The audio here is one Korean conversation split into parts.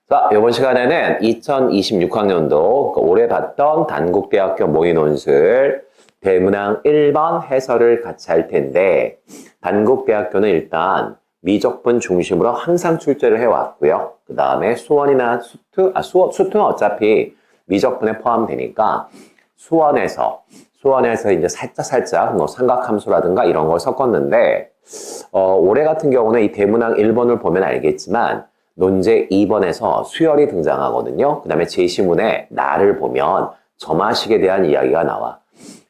자, 이번 시간에는 2026학년도 올해 봤던 단국대학교 모의논술 대문항 1번 해설을 같이 할 텐데, 단국대학교는 일단 미적분 중심으로 항상 출제를 해왔고요. 그 다음에 수원이나 수투는 어차피 미적분에 포함되니까 수원에서 이제 살짝 뭐 삼각함수라든가 이런 걸 섞었는데, 올해 같은 경우는 이 대문항 1번을 보면 알겠지만 논제 2번에서 수열이 등장하거든요. 그 다음에 제시문에 나를 보면 점화식에 대한 이야기가 나와.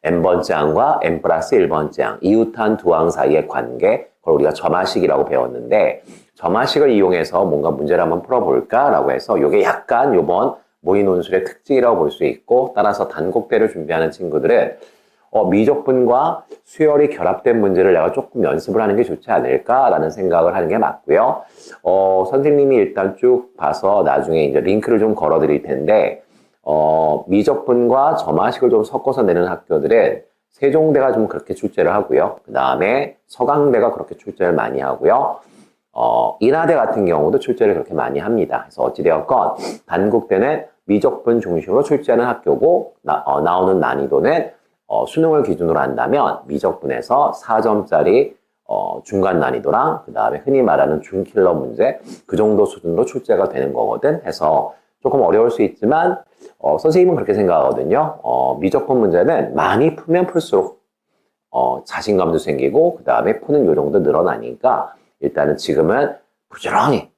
n번째 항과 n 플러스 1번째 항, 이웃한 두 항 사이의 관계, 그걸 우리가 점화식이라고 배웠는데, 점화식을 이용해서 뭔가 문제를 한번 풀어볼까라고 해서 이게 약간 요번 모의논술의 특징이라고 볼 수 있고, 따라서 단국대를 준비하는 친구들은 미적분과 수열이 결합된 문제를 내가 조금 연습을 하는 게 좋지 않을까라는 생각을 하는 게 맞고요. 선생님이 일단 쭉 봐서 나중에 이제 링크를 좀 걸어 드릴 텐데, 미적분과 점화식을 좀 섞어서 내는 학교들은 세종대가 좀 그렇게 출제를 하고요. 그 다음에 서강대가 그렇게 출제를 많이 하고요. 인하대 같은 경우도 출제를 그렇게 많이 합니다. 그래서 어찌되었건 단국대는 미적분 중심으로 출제하는 학교고, 나오는 난이도는 수능을 기준으로 한다면 미적분에서 4점짜리 중간 난이도랑 그 다음에 흔히 말하는 중킬러 문제 그 정도 수준으로 출제가 되는 거거든. 해서 조금 어려울 수 있지만 선생님은 그렇게 생각하거든요. 미적분 문제는 많이 풀면 풀수록 자신감도 생기고 그 다음에 푸는 요령도 늘어나니까 일단은 지금은 부지런히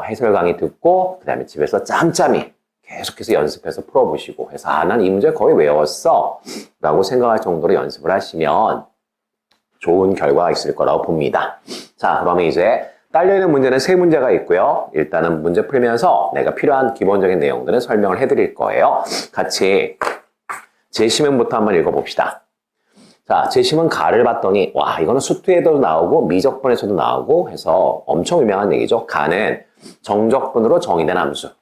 해설 강의 듣고 그 다음에 집에서 짬짬이 계속해서 연습해서 풀어보시고 해서 난 이 문제 거의 외웠어 라고 생각할 정도로 연습을 하시면 좋은 결과가 있을 거라고 봅니다. 자, 그러면 이제 딸려있는 문제는 3문제가 있고요. 일단은 문제 풀면서 내가 필요한 기본적인 내용들은 설명을 해드릴 거예요. 같이 제시문부터 한번 읽어봅시다. 자, 제시문 가를 봤더니 와, 이거는 수투에도 나오고 미적분에서도 나오고 해서 엄청 유명한 얘기죠. 가는 정적분으로 정의된 함수.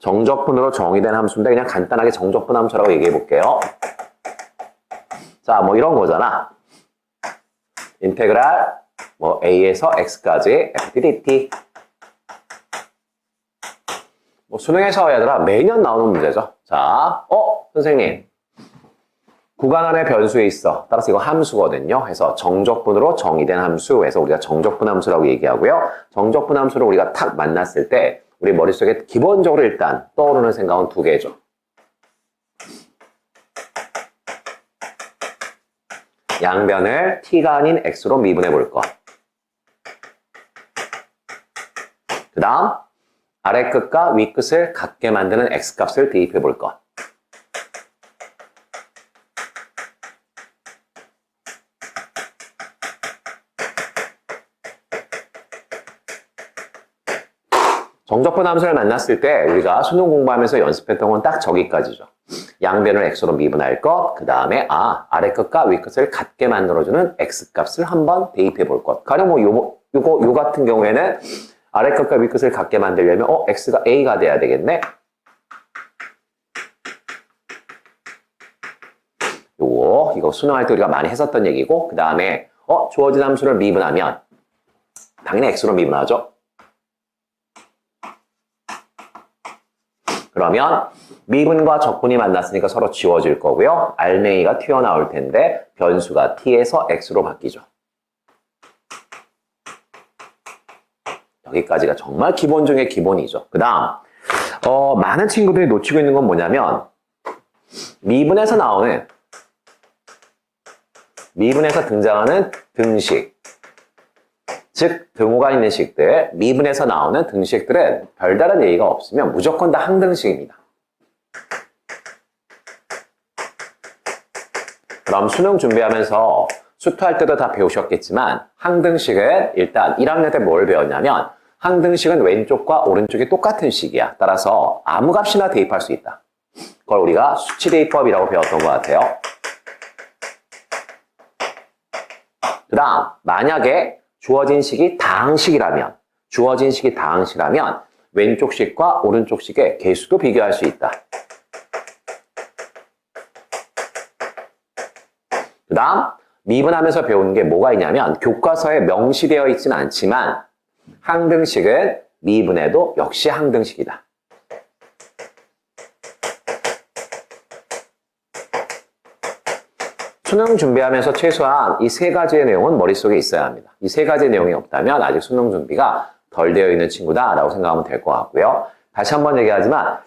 정적분으로 정의된 함수인데 그냥 간단하게 정적분 함수라고 얘기해 볼게요. 자, 뭐 이런 거잖아. 인테그랄 뭐 a에서 x까지 fdt. 뭐 수능에서 얘들아 매년 나오는 문제죠. 자, 선생님. 구간 안에 변수에 있어. 따라서 이거 함수거든요. 해서 정적분으로 정의된 함수. 해서 우리가 정적분 함수라고 얘기하고요. 정적분 함수를 우리가 탁 만났을 때 우리 머릿속에 기본적으로 일단 떠오르는 생각은 2개죠. 양변을 t가 아닌 x로 미분해 볼 것. 그 다음 아래 끝과 위 끝을 같게 만드는 x값을 대입해 볼 것. 정적분 함수를 만났을 때 우리가 수능 공부하면서 연습했던 건 딱 저기까지죠. 양변을 x로 미분할 것, 그 다음에 아래 끝과 위 끝을 같게 만들어주는 x값을 한번 대입해 볼 것. 가령 뭐 요 같은 경우에는 아래 끝과 위 끝을 같게 만들려면 x가 a가 돼야 되겠네. 이거 수능할 때 우리가 많이 했었던 얘기고, 그 다음에 주어진 함수를 미분하면 당연히 x로 미분하죠. 그러면 미분과 적분이 만났으니까 서로 지워질 거고요. 알맹이가 튀어나올 텐데 변수가 t에서 x로 바뀌죠. 여기까지가 정말 기본 중에 기본이죠. 그 다음 많은 친구들이 놓치고 있는 건 뭐냐면 미분에서 등장하는 등식, 즉 등호가 있는 식들, 미분에서 나오는 등식들은 별다른 예의가 없으면 무조건 다 항등식입니다. 그럼 수능 준비하면서 수투할 때도 다 배우셨겠지만 항등식은 일단 1학년 때 뭘 배웠냐면 항등식은 왼쪽과 오른쪽이 똑같은 식이야. 따라서 아무 값이나 대입할 수 있다. 그걸 우리가 수치대입법이라고 배웠던 것 같아요. 그 다음 만약에 주어진 식이 다항식이라면 왼쪽 식과 오른쪽 식의 개수도 비교할 수 있다. 그 다음 미분하면서 배우는 게 뭐가 있냐면 교과서에 명시되어 있지는 않지만 항등식은 미분해도 역시 항등식이다. 수능 준비하면서 최소한 이 세 가지의 내용은 머릿속에 있어야 합니다. 이 세 가지 내용이 없다면 아직 수능 준비가 덜 되어 있는 친구다라고 생각하면 될 것 같고요. 다시 한번 얘기하지만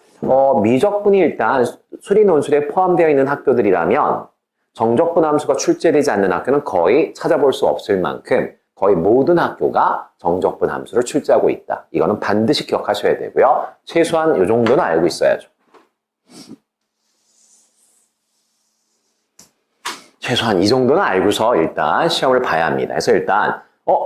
미적분이 일단 수리 논술에 포함되어 있는 학교들이라면 정적분 함수가 출제되지 않는 학교는 거의 찾아볼 수 없을 만큼 거의 모든 학교가 정적분 함수를 출제하고 있다. 이거는 반드시 기억하셔야 되고요. 최소한 이 정도는 알고 있어야죠. 최소한 이 정도는 알고서 일단 시험을 봐야 합니다. 그래서 일단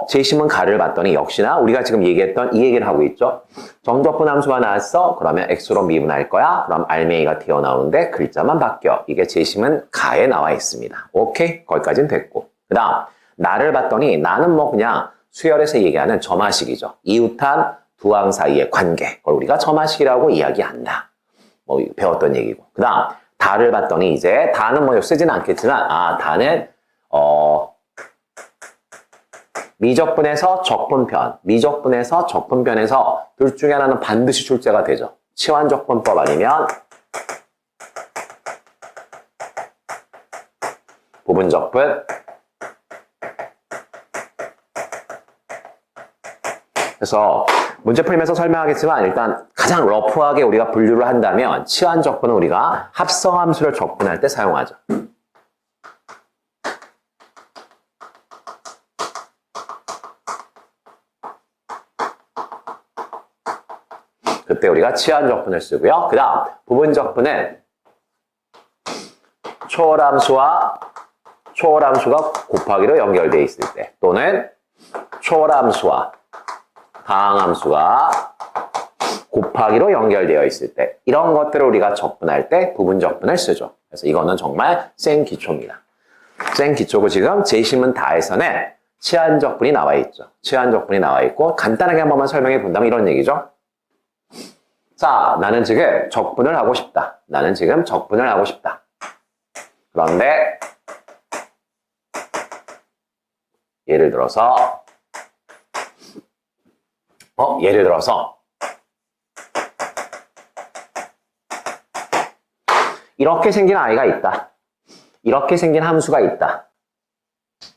제시문 가를 봤더니 역시나 우리가 지금 얘기했던 이 얘기를 하고 있죠. 정적분 함수가 나왔어? 그러면 x로 미분할 거야? 그럼 알맹이가 튀어나오는데 글자만 바뀌어. 이게 제시문 가에 나와 있습니다. 오케이? 거기까지는 됐고. 그 다음 나를 봤더니 나는 뭐 그냥 수열에서 얘기하는 점화식이죠. 이웃한 두 항 사이의 관계. 그걸 우리가 점화식이라고 이야기한다. 뭐 배웠던 얘기고. 그 다음 다를 봤더니 이제 다는 뭐 쓰지는 않겠지만 다는 미적분에서 적분편, 미적분에서 적분편에서 둘 중에 하나는 반드시 출제가 되죠. 치환적분법 아니면 부분적분. 그래서 문제 풀면서 설명하겠지만 일단 가장 러프하게 우리가 분류를 한다면 치환적분은 우리가 합성함수를 적분할 때 사용하죠. 그때 우리가 치환적분을 쓰고요. 그 다음 부분적분은 초월함수가 곱하기로 연결되어 있을 때 또는 초월함수와 다항함수가 곱하기로 연결되어 있을 때 이런 것들을 우리가 적분할 때 부분적분을 쓰죠. 그래서 이거는 정말 센 기초입니다. 센 기초고 지금 제시문 다에서는 치환적분이 나와 있죠. 치환적분이 나와 있고 간단하게 한 번만 설명해 본다면 이런 얘기죠. 자, 나는 지금 적분을 하고 싶다. 나는 지금 적분을 하고 싶다. 그런데 예를 들어서 이렇게 생긴 아이가 있다. 이렇게 생긴 함수가 있다.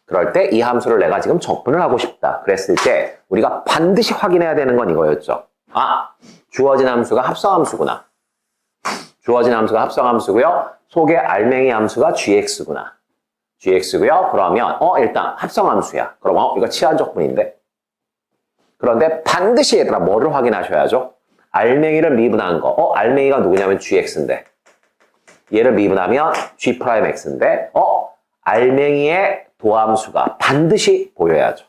그럴 때 이 함수를 내가 지금 적분을 하고 싶다. 그랬을 때 우리가 반드시 확인해야 되는 건 이거였죠. 주어진 함수가 합성함수구나. 주어진 함수가 합성함수고요. 속의 알맹이 함수가 gx구나. gx고요. 그러면 일단 합성함수야. 그럼 이거 치환적분인데. 그런데 반드시 얘들아 뭐를 확인하셔야죠? 알맹이를 미분한 거. 알맹이가 누구냐면 gx인데. 얘를 미분하면 g'x인데 알맹이의 도함수가 반드시 보여야죠.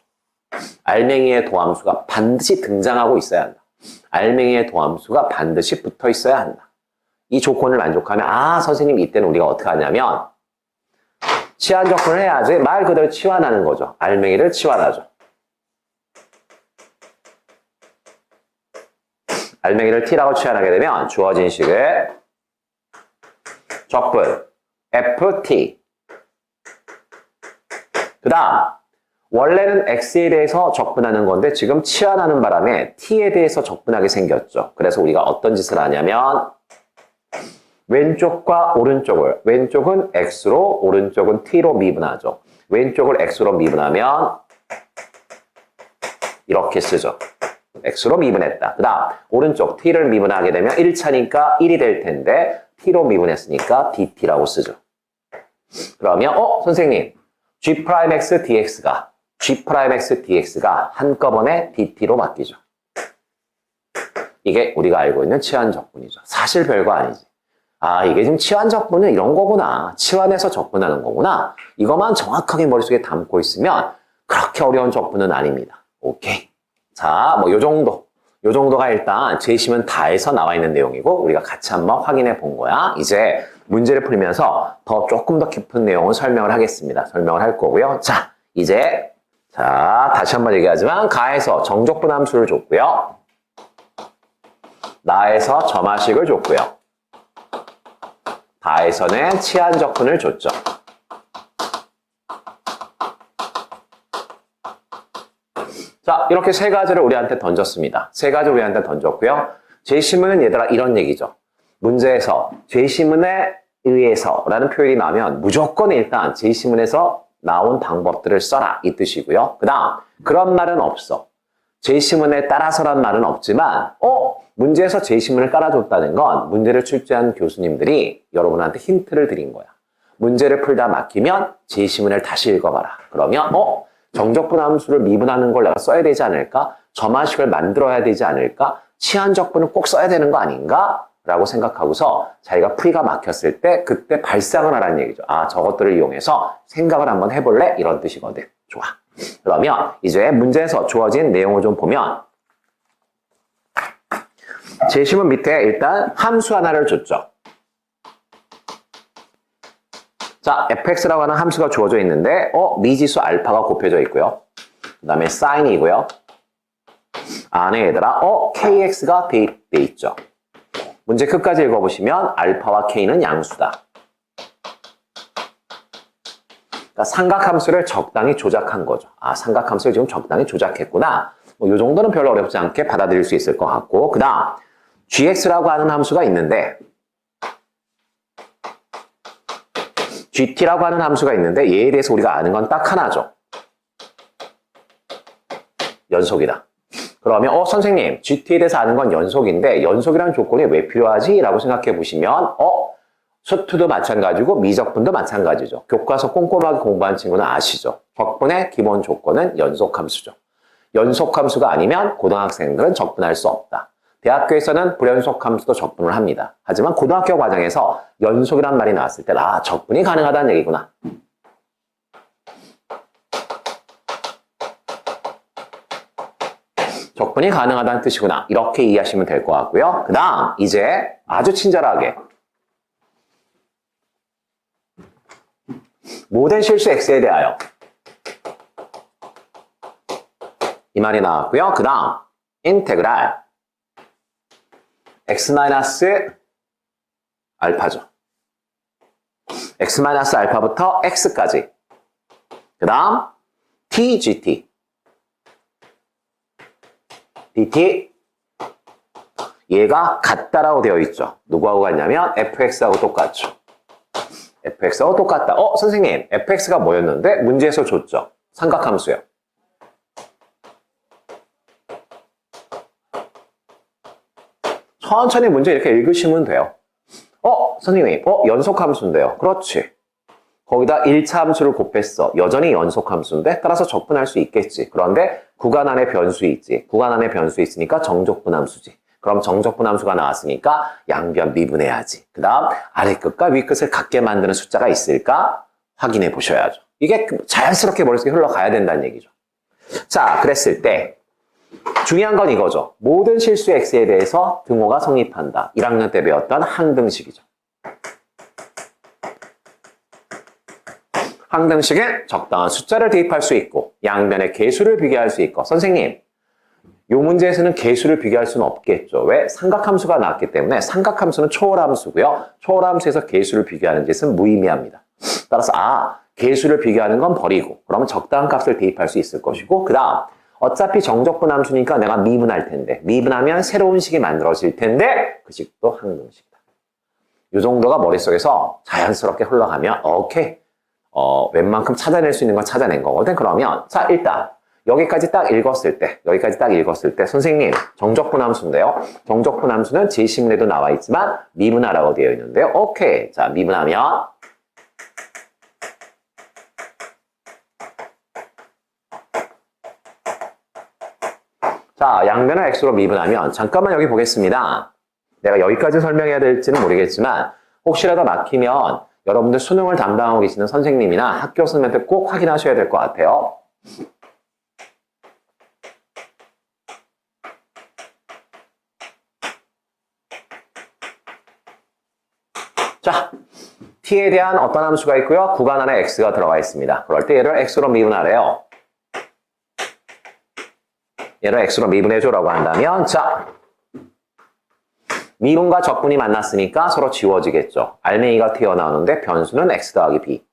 알맹이의 도함수가 반드시 등장하고 있어야 한다. 알맹이의 도함수가 반드시 붙어 있어야 한다. 이 조건을 만족하면 선생님 이때는 우리가 어떻게 하냐면 치환적분을 해야지 말 그대로 치환하는 거죠. 알맹이를 치환하죠. 알맹이를 t라고 치환하게 되면 주어진 식을 적분 ft 그 다음 원래는 x에 대해서 적분하는 건데 지금 치환하는 바람에 t에 대해서 적분하게 생겼죠. 그래서 우리가 어떤 짓을 하냐면 왼쪽과 오른쪽을 왼쪽은 x로 오른쪽은 t로 미분하죠. 왼쪽을 x로 미분하면 이렇게 쓰죠. x로 미분했다. 그 다음 오른쪽 t를 미분하게 되면 1차니까 1이 될 텐데 t로 미분했으니까 dt라고 쓰죠. 그러면 선생님 g'x dx가 한꺼번에 dt로 바뀌죠. 이게 우리가 알고 있는 치환적분이죠. 사실 별거 아니지. 이게 지금 치환적분은 이런 거구나. 치환해서 적분하는 거구나. 이것만 정확하게 머릿속에 담고 있으면 그렇게 어려운 적분은 아닙니다. 오케이. 자, 뭐 요 정도가 일단 제시문 다에서 나와 있는 내용이고 우리가 같이 한번 확인해 본 거야. 이제 문제를 풀면서 조금 더 깊은 내용을 설명을 하겠습니다. 설명을 할 거고요. 자, 이제 다시 한번 얘기하지만 가에서 정적분 함수를 줬고요. 나에서 점화식을 줬고요. 다에서는 치환적분을 줬죠. 자, 이렇게 세 가지를 우리한테 던졌습니다. 세 가지를 우리한테 던졌고요. 제시문은 얘들아 이런 얘기죠. 문제에서 제시문에 의해서라는 표현이 나오면 무조건 일단 제시문에서 나온 방법들을 써라 이 뜻이고요. 그 다음 그런 말은 없어. 제시문에 따라서란 말은 없지만 문제에서 제시문을 깔아줬다는 건 문제를 출제한 교수님들이 여러분한테 힌트를 드린 거야. 문제를 풀다 막히면 제시문을 다시 읽어봐라. 그러면 정적분 함수를 미분하는 걸 내가 써야 되지 않을까? 점화식을 만들어야 되지 않을까? 치환적분을 꼭 써야 되는 거 아닌가? 라고 생각하고서 자기가 풀이가 막혔을 때 그때 발상을 하라는 얘기죠. 아, 저것들을 이용해서 생각을 한번 해볼래? 이런 뜻이거든. 좋아. 그러면 이제 문제에서 주어진 내용을 좀 보면 제시문 밑에 일단 함수 하나를 줬죠. 자, fx라고 하는 함수가 주어져 있는데 미지수 알파가 곱해져 있고요. 그 다음에 사인이고요. 안에 얘들아 kx가 돼 있죠. 문제 끝까지 읽어보시면 알파와 k는 양수다. 그러니까 삼각함수를 적당히 조작한 거죠. 아, 삼각함수를 지금 적당히 조작했구나. 이 정도는 별로 어렵지 않게 받아들일 수 있을 것 같고, 그 다음 gx라고 하는 함수가 있는데 gt라고 하는 함수가 있는데 얘에 대해서 우리가 아는 건 딱 하나죠. 연속이다. 그러면 선생님 gt에 대해서 아는 건 연속인데 연속이라는 조건이 왜 필요하지? 라고 생각해 보시면 수투도 마찬가지고 미적분도 마찬가지죠. 교과서 꼼꼼하게 공부한 친구는 아시죠? 적분의 기본 조건은 연속함수죠. 연속함수가 아니면 고등학생들은 적분할 수 없다. 대학교에서는 불연속함수도 적분을 합니다. 하지만 고등학교 과정에서 연속이란 말이 나왔을 때 적분이 가능하다는 얘기구나. 적분이 가능하다는 뜻이구나. 이렇게 이해하시면 될 것 같고요. 그 다음 이제 아주 친절하게 모든 실수 x에 대하여 이 말이 나왔고요. 그 다음 인테그랄 x-알파죠. x-알파부터 x까지. 그 다음 tgt dt 얘가 같다라고 되어 있죠. 누구하고 같냐면 fx하고 똑같죠. fx하고 똑같다. 선생님 fx가 뭐였는데? 문제에서 줬죠. 삼각함수요. 천천히 문제 이렇게 읽으시면 돼요. 선생님 연속함수인데요. 그렇지. 거기다 1차 함수를 곱했어. 여전히 연속함수인데 따라서 적분할 수 있겠지. 그런데 구간 안에 변수 있지. 구간 안에 변수 있으니까 정적분함수지. 그럼 정적분함수가 나왔으니까 양변 미분해야지. 그 다음 아래 끝과 위 끝을 같게 만드는 숫자가 있을까? 확인해 보셔야죠. 이게 자연스럽게 머릿속에 흘러가야 된다는 얘기죠. 자, 그랬을 때 중요한 건 이거죠. 모든 실수 x에 대해서 등호가 성립한다. 1학년 때 배웠던 항등식이죠. 항등식에 적당한 숫자를 대입할 수 있고 양변의 계수를 비교할 수 있고 선생님, 이 문제에서는 계수를 비교할 수는 없겠죠. 왜? 삼각함수가 나왔기 때문에 삼각함수는 초월함수고요. 초월함수에서 계수를 비교하는 짓은 무의미합니다. 따라서 계수를 비교하는 건 버리고 그러면 적당한 값을 대입할 수 있을 것이고 그 다음 어차피 정적분함수니까 내가 미분할 텐데 미분하면 새로운 식이 만들어질 텐데 그 식도 항등식이다. 이 정도가 머릿속에서 자연스럽게 흘러가면 오케이. 웬만큼 찾아낼 수 있는 건 찾아낸 거거든. 그러면 자 일단 여기까지 딱 읽었을 때 선생님 정적분함수인데요. 정적분함수는 제시문에도 나와 있지만 미분하라고 되어 있는데요. 오케이. 자 미분하면 자 양변을 x로 미분하면 잠깐만 여기 보겠습니다. 내가 여기까지 설명해야 될지는 모르겠지만 혹시라도 막히면 여러분들 수능을 담당하고 계시는 선생님이나 학교 선생님한테 꼭 확인하셔야 될 것 같아요. 자, t에 대한 어떤 함수가 있고요. 구간 안에 x가 들어가 있습니다. 그럴 때 얘를 x로 미분하래요. 얘를 x로 미분해줘라고 한다면 자, 미분과 적분이 만났으니까 서로 지워지겠죠. 알맹이가 튀어나오는데 변수는 x 더하기 b.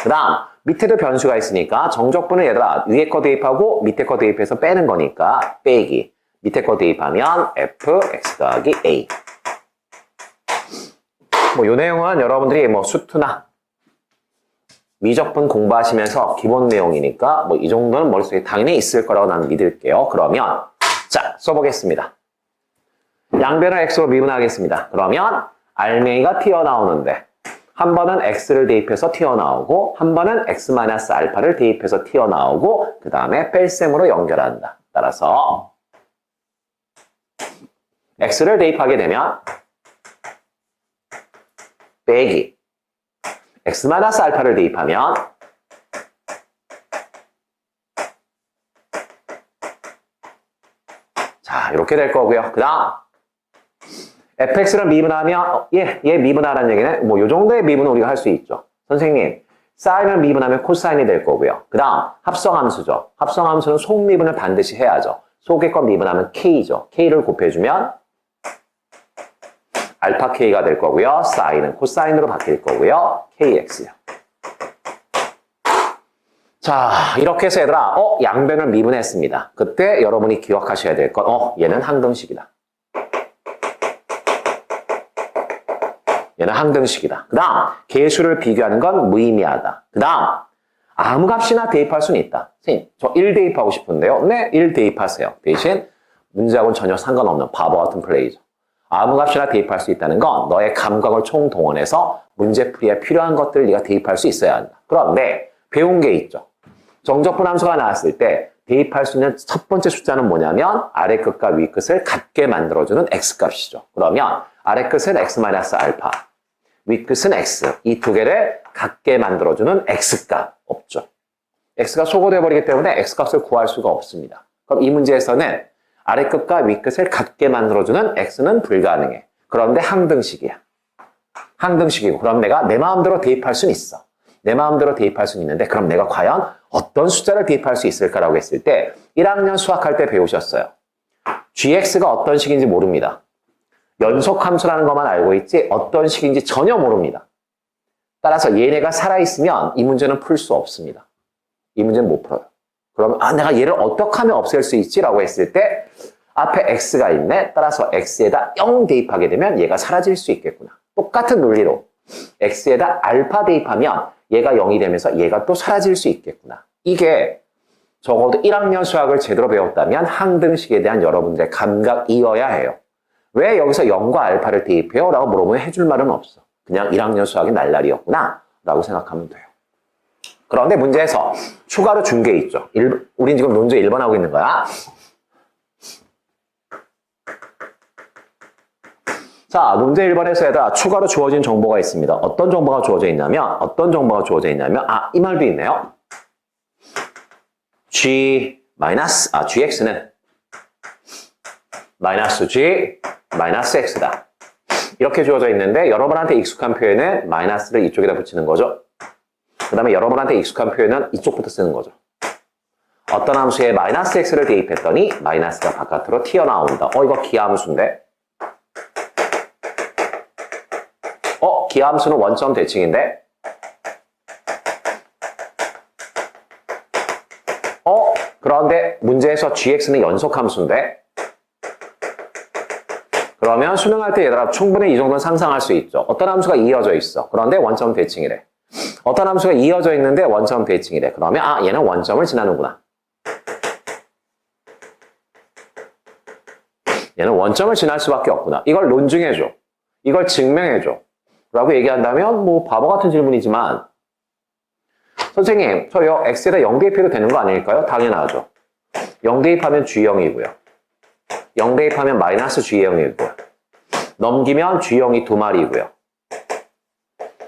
그 다음 밑에도 변수가 있으니까 정적분은 얘들아 위에 거 대입하고 밑에 거 대입해서 빼는 거니까 빼기. 밑에 거 대입하면 fx 더하기 a. 뭐 요 내용은 여러분들이 뭐 수투나 미적분 공부하시면서 기본 내용이니까 뭐 이 정도는 머릿속에 당연히 있을 거라고 나는 믿을게요. 그러면 자 써보겠습니다. 양변을 x로 미분하겠습니다. 그러면 알맹이가 튀어나오는데 한 번은 x를 대입해서 튀어나오고 한 번은 x-알파를 대입해서 튀어나오고 그 다음에 뺄셈으로 연결한다. 따라서 x를 대입하게 되면 빼기 x-알파를 대입하면 자 이렇게 될 거고요. 그 다음 fx를 미분하면 얘 미분하라는 얘기는 뭐 요 정도의 미분은 우리가 할 수 있죠. 선생님 사인을 미분하면 코사인이 될 거고요. 그 다음 합성함수죠. 합성함수는 속미분을 반드시 해야죠. 속의 것 미분하면 k죠. k를 곱해주면 알파 k가 될 거고요. 사인은 코사인으로 바뀔 거고요. kx요. 자 이렇게 해서 얘들아 양변을 미분했습니다. 그때 여러분이 기억하셔야 될 건 얘는 항등식이다. 얘는 항등식이다. 그 다음 계수를 비교하는 건 무의미하다. 그 다음 아무 값이나 대입할 수는 있다. 선생님 저 1 대입하고 싶은데요. 네 1 대입하세요. 대신 문제하고는 전혀 상관없는 바보 같은 플레이죠. 아무 값이나 대입할 수 있다는 건 너의 감각을 총동원해서 문제풀이에 필요한 것들을 네가 대입할 수 있어야 한다. 그런데 배운 게 있죠. 정적분 함수가 나왔을 때 대입할 수 있는 첫 번째 숫자는 뭐냐면 아래 끝과 위 끝을 같게 만들어주는 x값이죠. 그러면 아래 끝은 x-알파, 위 끝은 x. 이 두 개를 같게 만들어주는 x값 없죠. x가 소거되어 버리기 때문에 x값을 구할 수가 없습니다. 그럼 이 문제에서는 아래 끝과 위 끝을 같게 만들어주는 x는 불가능해. 그런데 항등식이야. 항등식이고 그럼 내가 내 마음대로 대입할 수는 있어. 내 마음대로 대입할 수는 있는데 그럼 내가 과연 어떤 숫자를 대입할 수 있을까라고 했을 때 1학년 수학할 때 배우셨어요. gx가 어떤 식인지 모릅니다. 연속함수라는 것만 알고 있지 어떤 식인지 전혀 모릅니다. 따라서 얘네가 살아있으면 이 문제는 풀 수 없습니다. 이 문제는 못 풀어요. 그러면 내가 얘를 어떻게 하면 없앨 수 있지라고 했을 때 앞에 x가 있네. 따라서 x에다 0 대입하게 되면 얘가 사라질 수 있겠구나. 똑같은 논리로 x에다 알파 대입하면 얘가 0이 되면서 얘가 또 사라질 수 있겠구나. 이게 적어도 1학년 수학을 제대로 배웠다면 항등식에 대한 여러분들의 감각이어야 해요. 왜 여기서 0과 알파를 대입해요? 라고 물어보면 해줄 말은 없어. 그냥 1학년 수학이 날라리였구나 라고 생각하면 돼요. 그런데 문제에서 추가로 준 게 있죠. 우린 지금 논제 1번 하고 있는 거야. 자, 문제 1번에서 얘들아 추가로 주어진 정보가 있습니다. 어떤 정보가 주어져 있냐면 이 말도 있네요. gx는 마이너스 g 마이너스 x다. 이렇게 주어져 있는데 여러분한테 익숙한 표현은 마이너스를 이쪽에다 붙이는 거죠. 그 다음에 여러분한테 익숙한 표현은 이쪽부터 쓰는 거죠. 어떤 함수에 마이너스 x를 대입했더니 마이너스가 바깥으로 튀어나온다. 이거 기하함수인데? 기하함수는 원점 대칭인데? 그런데 문제에서 gx는 연속함수인데? 그러면 수능할 때 얘들아 충분히 이 정도는 상상할 수 있죠. 어떤 함수가 이어져 있어. 그런데 원점 대칭이래. 어떤 함수가 이어져 있는데 원점 대칭이래. 그러면 얘는 원점을 지나는구나. 얘는 원점을 지날 수밖에 없구나. 이걸 논증해줘. 이걸 증명해줘. 라고 얘기한다면 뭐 바보 같은 질문이지만 선생님 저요 x에다 0 대입해도 되는 거 아닐까요? 당연하죠. 0 대입하면 g0이고요. 0 대입하면 마이너스 g0이고요. 넘기면 g0이 2마리고요.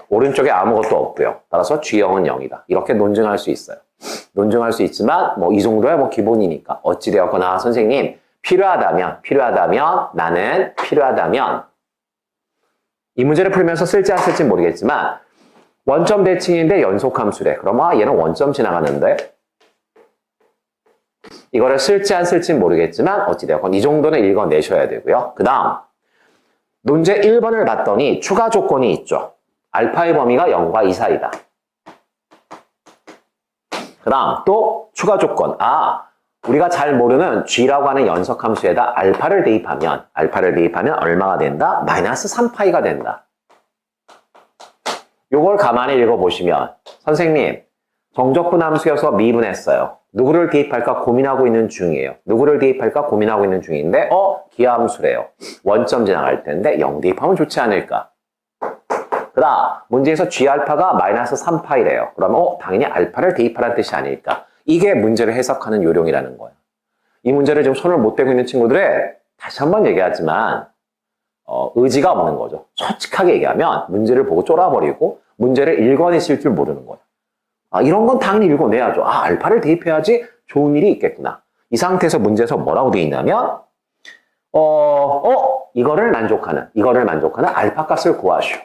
오른쪽에 아무것도 없고요. 따라서 g0은 0이다. 이렇게 논증할 수 있어요. 논증할 수 있지만 뭐 이 정도야 뭐 기본이니까 어찌되었거나 선생님 필요하다면 이 문제를 풀면서 쓸지 안 쓸지 모르겠지만 원점 대칭인데 연속함수래. 그럼 얘는 원점 지나가는데 이거를 쓸지 안 쓸지 모르겠지만 어찌되었건 이 정도는 읽어내셔야 되고요. 그 다음 논제 1번을 봤더니 추가 조건이 있죠. 알파의 범위가 0과 2 사이다. 그 다음 또 추가 조건. 우리가 잘 모르는 g라고 하는 연속함수에다 알파를 대입하면 얼마가 된다? 마이너스 3파이가 된다. 요걸 가만히 읽어보시면 선생님 정적분 함수여서 미분했어요. 누구를 대입할까 고민하고 있는 중이에요. 누구를 대입할까 고민하고 있는 중인데 기하함수래요. 원점 지나갈 텐데 0 대입하면 좋지 않을까? 그 다음 문제에서 g알파가 마이너스 3파이래요. 그러면 당연히 알파를 대입하라는 뜻이 아닐까? 이게 문제를 해석하는 요령이라는 거예요. 이 문제를 지금 손을 못 대고 있는 친구들의 다시 한번 얘기하지만 의지가 없는 거죠. 솔직하게 얘기하면 문제를 보고 쫄아버리고 문제를 읽어내실 줄 모르는 거예요. 이런 건 당연히 읽어내야죠. 알파를 대입해야지 좋은 일이 있겠구나. 이 상태에서 문제에서 뭐라고 되어 있냐면 이거를 만족하는 알파 값을 구하시오.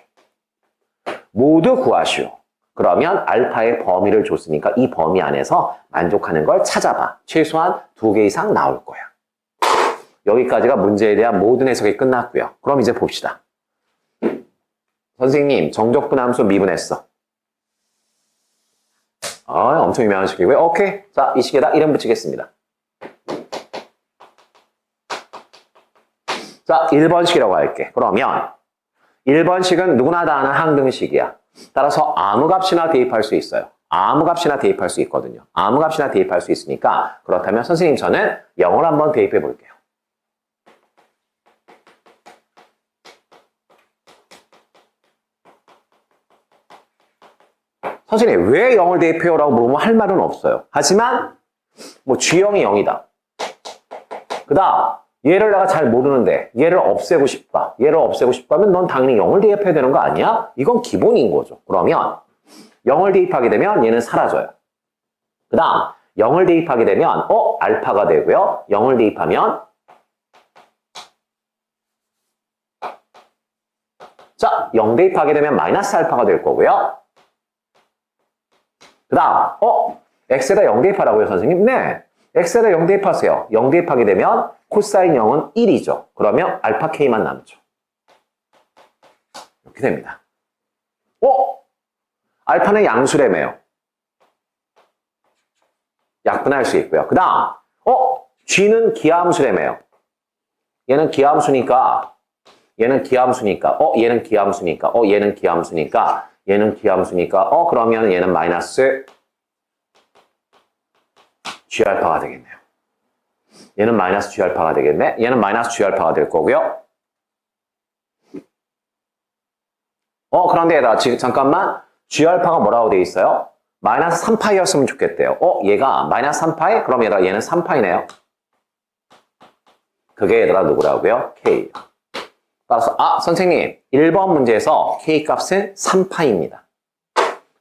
모두 구하시오. 그러면 알파의 범위를 줬으니까 이 범위 안에서 만족하는 걸 찾아봐. 최소한 2개 이상 나올 거야. 여기까지가 문제에 대한 모든 해석이 끝났고요. 그럼 이제 봅시다. 선생님, 정적분 함수 미분했어. 엄청 유명한 식이고요. 오케이. 자, 이 식에다 이름 붙이겠습니다. 자, 1번식이라고 할게. 그러면 1번식은 누구나 다 아는 항등식이야. 따라서 아무 값이나 대입할 수 있어요. 아무 값이나 대입할 수 있거든요. 아무 값이나 대입할 수 있으니까 그렇다면 선생님 저는 0을 한번 대입해 볼게요. 선생님 왜 0을 대입해요? 라고 물으면 할 말은 없어요. 하지만 G형이 0이다. 그 다음 얘를 내가 잘 모르는데 얘를 없애고 싶다. 얘를 없애고 싶다면 넌 당연히 0을 대입해야 되는 거 아니야? 이건 기본인 거죠. 그러면 0을 대입하게 되면 얘는 사라져요. 그 다음 0을 대입하게 되면 알파가 되고요. 0을 대입하면 자, 0 대입하게 되면 마이너스 알파가 될 거고요. 그 다음 x에다 0 대입하라고요, 선생님? 네. x에다 0 대입하세요. 0 대입하게 되면 코사인 0은 1이죠. 그러면 알파 k만 남죠. 이렇게 됩니다. 알파는 양수래매요. 약분할 수 있고요. 그 다음 g는 기하함수래매요. 얘는 기하함수니까 얘는 기하함수니까 그러면 얘는 마이너스 g알파가 되겠네요. 얘는 마이너스 g알파가 되겠네. 얘는 마이너스 g알파가 될 거고요. 그런데 얘들아 지금 잠깐만 g알파가 뭐라고 돼 있어요? 마이너스 3파이였으면 좋겠대요. 얘가 마이너스 3파이? 그럼 얘들아 얘는 3파이네요. 그게 얘들아 누구라고요? k. 따라서 선생님 1번 문제에서 k 값은 3파이입니다.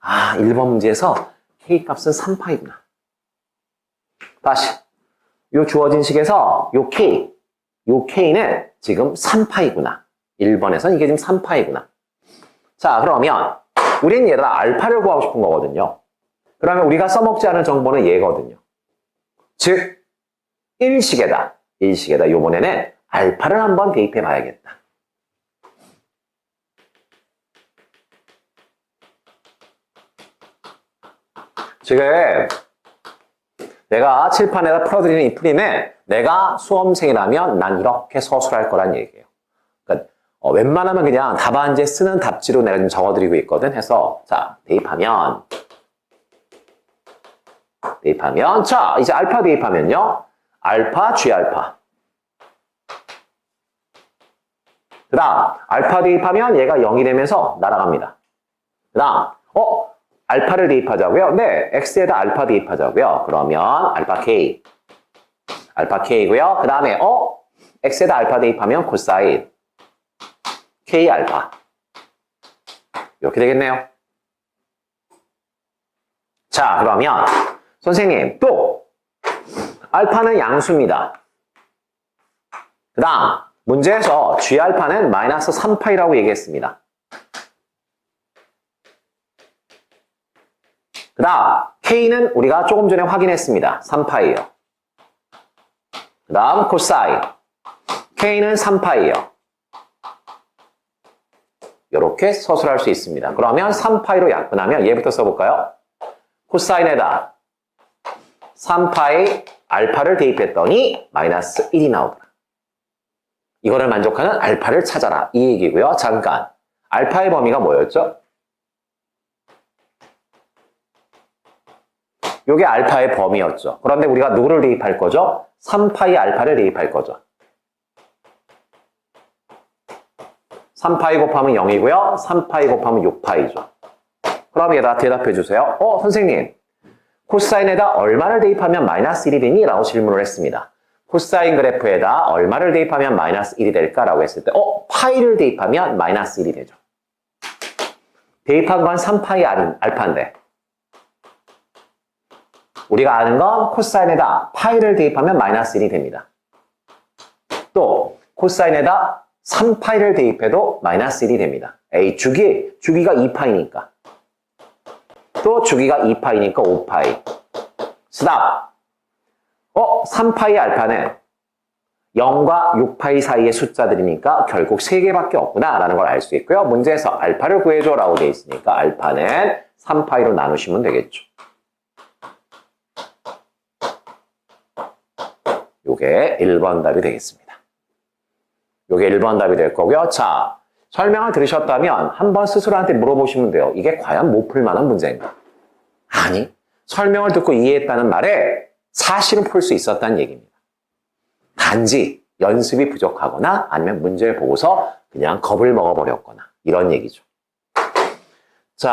1번 문제에서 k 값은 3파이구나. 다시 요 주어진 식에서 요 k는 지금 3파이구나. 1번에서는 이게 지금 3파이구나. 자, 그러면 우린 얘들아 알파를 구하고 싶은 거거든요. 그러면 우리가 써먹지 않은 정보는 얘거든요. 즉 1식에다 요번에는 알파를 한번 대입해 봐야겠다. 지금 내가 칠판에다 풀어드리는 이 풀이는 내가 수험생이라면 난 이렇게 서술할 거란 얘기예요. 그러니까 웬만하면 그냥 답안지에 쓰는 답지로 내가 좀 적어드리고 있거든. 해서 자 대입하면 자 이제 알파 대입하면요. 알파 G알파. 그 다음 알파 대입하면 얘가 0이 되면서 날아갑니다. 그 다음 알파를 대입하자고요? 네, x에다 알파 대입하자고요. 그러면 알파 k고요. 그 다음에 x에다 알파 대입하면 코사인 k 알파. 이렇게 되겠네요. 자, 그러면 선생님 또 알파는 양수입니다. 그 다음 문제에서 g알파는 마이너스 3파이라고 얘기했습니다. 그 다음 k는 우리가 조금 전에 확인했습니다. 3파이요. 그 다음 코사인 k는 3파이요. 이렇게 서술할 수 있습니다. 그러면 3파이로 약분하면 얘부터 써볼까요? 코사인에다 3파이 알파를 대입했더니 마이너스 1이 나오더라. 이거를 만족하는 알파를 찾아라. 이 얘기고요. 잠깐. 알파의 범위가 뭐였죠? 요게 알파의 범위였죠. 그런데 우리가 누구를 대입할 거죠? 3파이 알파를 대입할 거죠. 3파이 곱하면 0이고요. 3파이 곱하면 6파이죠. 그럼 얘다 대답해 주세요. 선생님. 코사인에다 얼마를 대입하면 마이너스 1이 되니? 라고 질문을 했습니다. 코사인 그래프에다 얼마를 대입하면 마이너스 1이 될까라고 했을 때 파이를 대입하면 마이너스 1이 되죠. 대입한 건 3파이 알파인데 우리가 아는 건 코사인에다 파이를 대입하면 마이너스 1이 됩니다. 또 코사인에다 3파이를 대입해도 마이너스 1이 됩니다. 주기가 2파이니까. 또 주기가 2파이니까 5파이. 스탑. 3파이 알파는 0과 6파이 사이의 숫자들이니까 결국 3개밖에 없구나 라는 걸 알 수 있고요. 문제에서 알파를 구해줘 라고 되어 있으니까 알파는 3파이로 나누시면 되겠죠. 요게 1번 답이 되겠습니다. 요게 1번 답이 될 거고요. 자, 설명을 들으셨다면 한번 스스로한테 물어보시면 돼요. 이게 과연 못 풀만한 문제인가? 아니, 설명을 듣고 이해했다는 말에 사실은 풀 수 있었다는 얘기입니다. 단지 연습이 부족하거나 아니면 문제를 보고서 그냥 겁을 먹어버렸거나 이런 얘기죠. 자,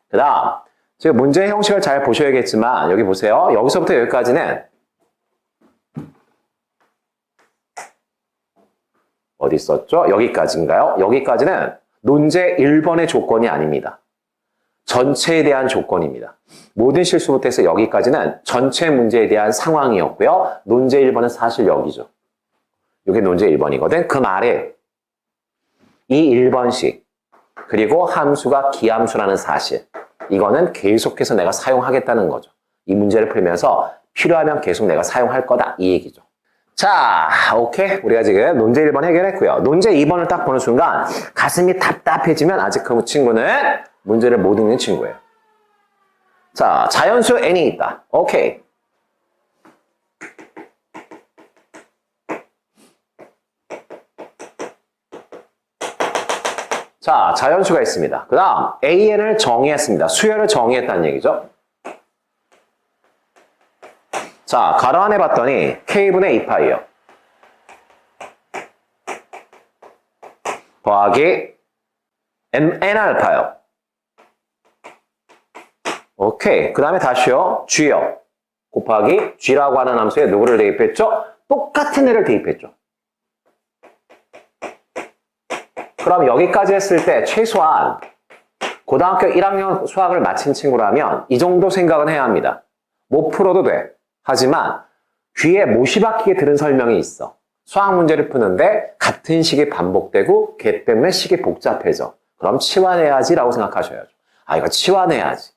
그 다음 지금 문제의 형식을 잘 보셔야겠지만 여기 보세요. 여기서부터 여기까지는 어디 있었죠? 여기까지인가요? 여기까지는 논제 1번의 조건이 아닙니다. 전체에 대한 조건입니다. 모든 실수부터 해서 여기까지는 전체 문제에 대한 상황이었고요. 논제 1번은 사실 여기죠. 이게 논제 1번이거든. 그 말에 이 1번식 그리고 함수가 기함수라는 사실 이거는 계속해서 내가 사용하겠다는 거죠. 이 문제를 풀면서 필요하면 계속 내가 사용할 거다. 이 얘기죠. 자, 오케이. 우리가 지금 논제 1번 해결했고요. 논제 2번을 딱 보는 순간 가슴이 답답해지면 아직 그 친구는 문제를 못 읽는 친구예요. 자, 자연수 n이 있다. 오케이. 자, 자연수가 있습니다. 그 다음 an을 정의했습니다. 수열을 정의했다는 얘기죠. 자, 가로 안에 봤더니 k분의 2파이요. 더하기 n알파요. 오케이. 그 다음에 다시요. g요. 곱하기 g라고 하는 함수에 누구를 대입했죠? 똑같은 애를 대입했죠. 그럼 여기까지 했을 때 최소한 고등학교 1학년 수학을 마친 친구라면 이 정도 생각은 해야 합니다. 못 풀어도 돼. 하지만 귀에 못이 박히게 들은 설명이 있어. 수학 문제를 푸는데 같은 식이 반복되고 걔 때문에 식이 복잡해져. 그럼 치환해야지 라고 생각하셔야죠. 이거 치환해야지.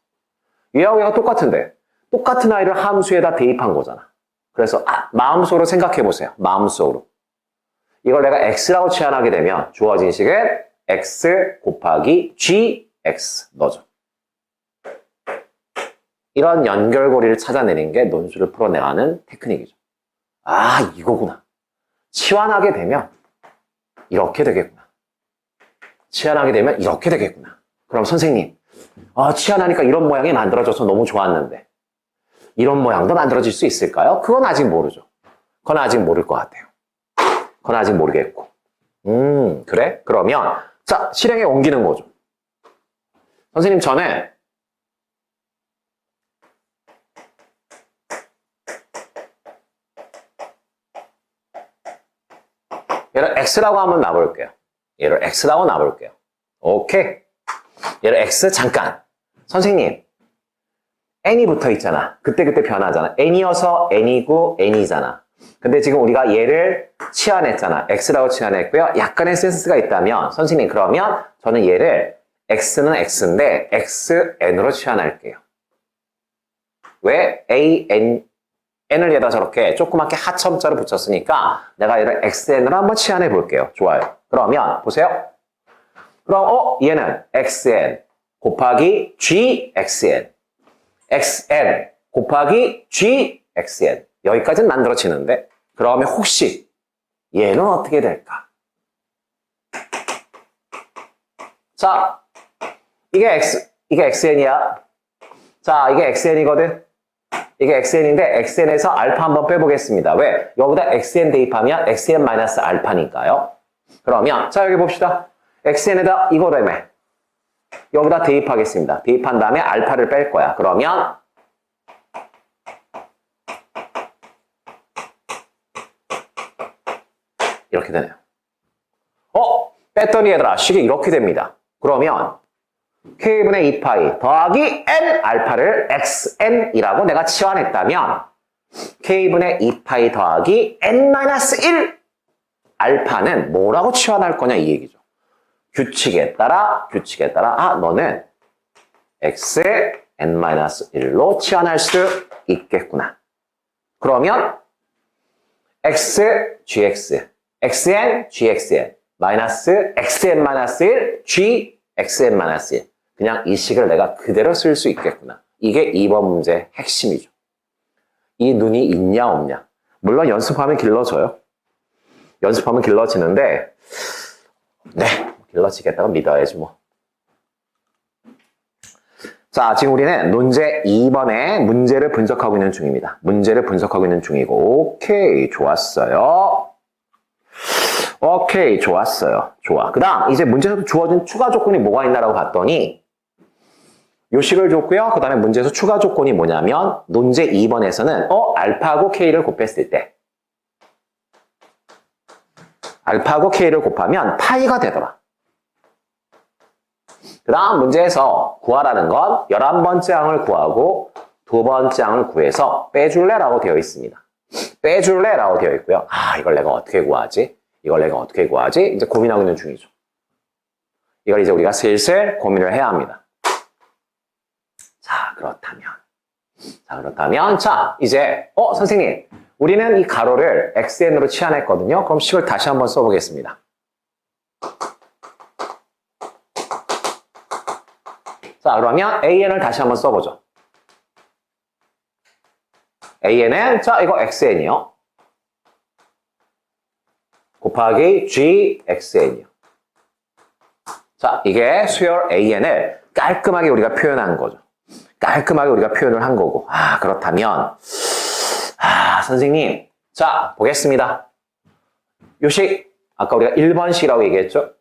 얘하고 얘가 똑같은데 똑같은 아이를 함수에다 대입한 거잖아. 그래서 마음속으로 생각해 보세요. 마음속으로. 이걸 내가 x라고 치환하게 되면 주어진 식은 x 곱하기 gx 넣어줘. 이런 연결고리를 찾아내는 게 논술을 풀어내가는 테크닉이죠. 이거구나. 치환하게 되면 이렇게 되겠구나. 치환하게 되면 이렇게 되겠구나. 그럼 선생님, 치환하니까 이런 모양이 만들어져서 너무 좋았는데 이런 모양도 만들어질 수 있을까요? 그건 아직 모르죠. 그건 아직 모를 것 같아요. 그건 아직 모르겠고. 그래? 그러면 자, 실행에 옮기는 거죠. 선생님, 전에 얘를 x라고 한번 놔볼게요. 얘를 x라고 놔볼게요. 오케이. 얘를 x 잠깐. 선생님, n이 붙어 있잖아. 그때그때 변하잖아. n이어서 n이고 n이잖아. 근데 지금 우리가 얘를 치환했잖아. x라고 치환했고요. 약간의 센스가 있다면 선생님, 그러면 저는 얘를 x는 x인데 xn으로 치환할게요. 왜? n을 얘다 저렇게 조그맣게 하첨자로 붙였으니까 내가 얘를 xn으로 한번 치환해 볼게요. 좋아요. 그러면 보세요. 그럼 얘는 xn 곱하기 gxn. xn 곱하기 gxn. 여기까지는 만들어지는데 그러면 혹시 얘는 어떻게 될까? 자, 이게 xn이야. 자, 이게 xn이거든. 이게 xn인데 xn에서 알파 한번 빼보겠습니다. 왜? 여기다 xn 대입하면 xn-알파니까요. 그러면 자, 여기 봅시다. xn에다 이거라며. 여기다 대입하겠습니다. 대입한 다음에 알파를 뺄 거야. 그러면 이렇게 되네요. 뺐더니 얘들아 식이 이렇게 됩니다. 그러면 k분의 2파이 더하기 n 알파를 xn이라고 내가 치환했다면 k분의 2파이 더하기 n-1 알파는 뭐라고 치환할 거냐 이 얘기죠. 규칙에 따라 너는 xn-1로 치환할 수 있겠구나. 그러면 x, gx, xn, gxn 마이너스 xn-1, g, xn-1 그냥 이 식을 내가 그대로 쓸 수 있겠구나. 이게 2번 문제의 핵심이죠. 이 눈이 있냐 없냐. 물론 연습하면 길러져요. 연습하면 길러지는데 네, 길러지겠다고 믿어야지 뭐. 자, 지금 우리는 문제 2번의 문제를 분석하고 있는 중입니다. 문제를 분석하고 있는 중이고 오케이, 좋았어요. 오케이, 좋았어요. 좋아. 그 다음 이제 문제에서 주어진 추가 조건이 뭐가 있나라고 봤더니 요식을 줬고요. 그 다음에 문제에서 추가 조건이 뭐냐면 문제 2번에서는 알파하고 k를 곱했을 때 알파하고 k를 곱하면 파이가 되더라. 그 다음 문제에서 구하라는 건 11번째 항을 구하고 2번째 항을 구해서 빼줄래라고 되어 있습니다. 빼줄래라고 되어 있고요. 이걸 내가 어떻게 구하지? 이제 고민하고 있는 중이죠. 이걸 이제 우리가 슬슬 고민을 해야 합니다. 자, 그렇다면 이제 선생님 우리는 이 가로를 xn으로 치환했거든요. 그럼 식을 다시 한번 써보겠습니다. 자, 그러면 an을 다시 한번 써보죠. an은 이거 xn이요. 곱하기 gxn이요. 자, 이게 수열 an을 깔끔하게 우리가 표현한 거죠. 깔끔하게 우리가 표현을 한 거고. 그렇다면 선생님, 자, 보겠습니다. 요식, 아까 우리가 1번식이라고 얘기했죠?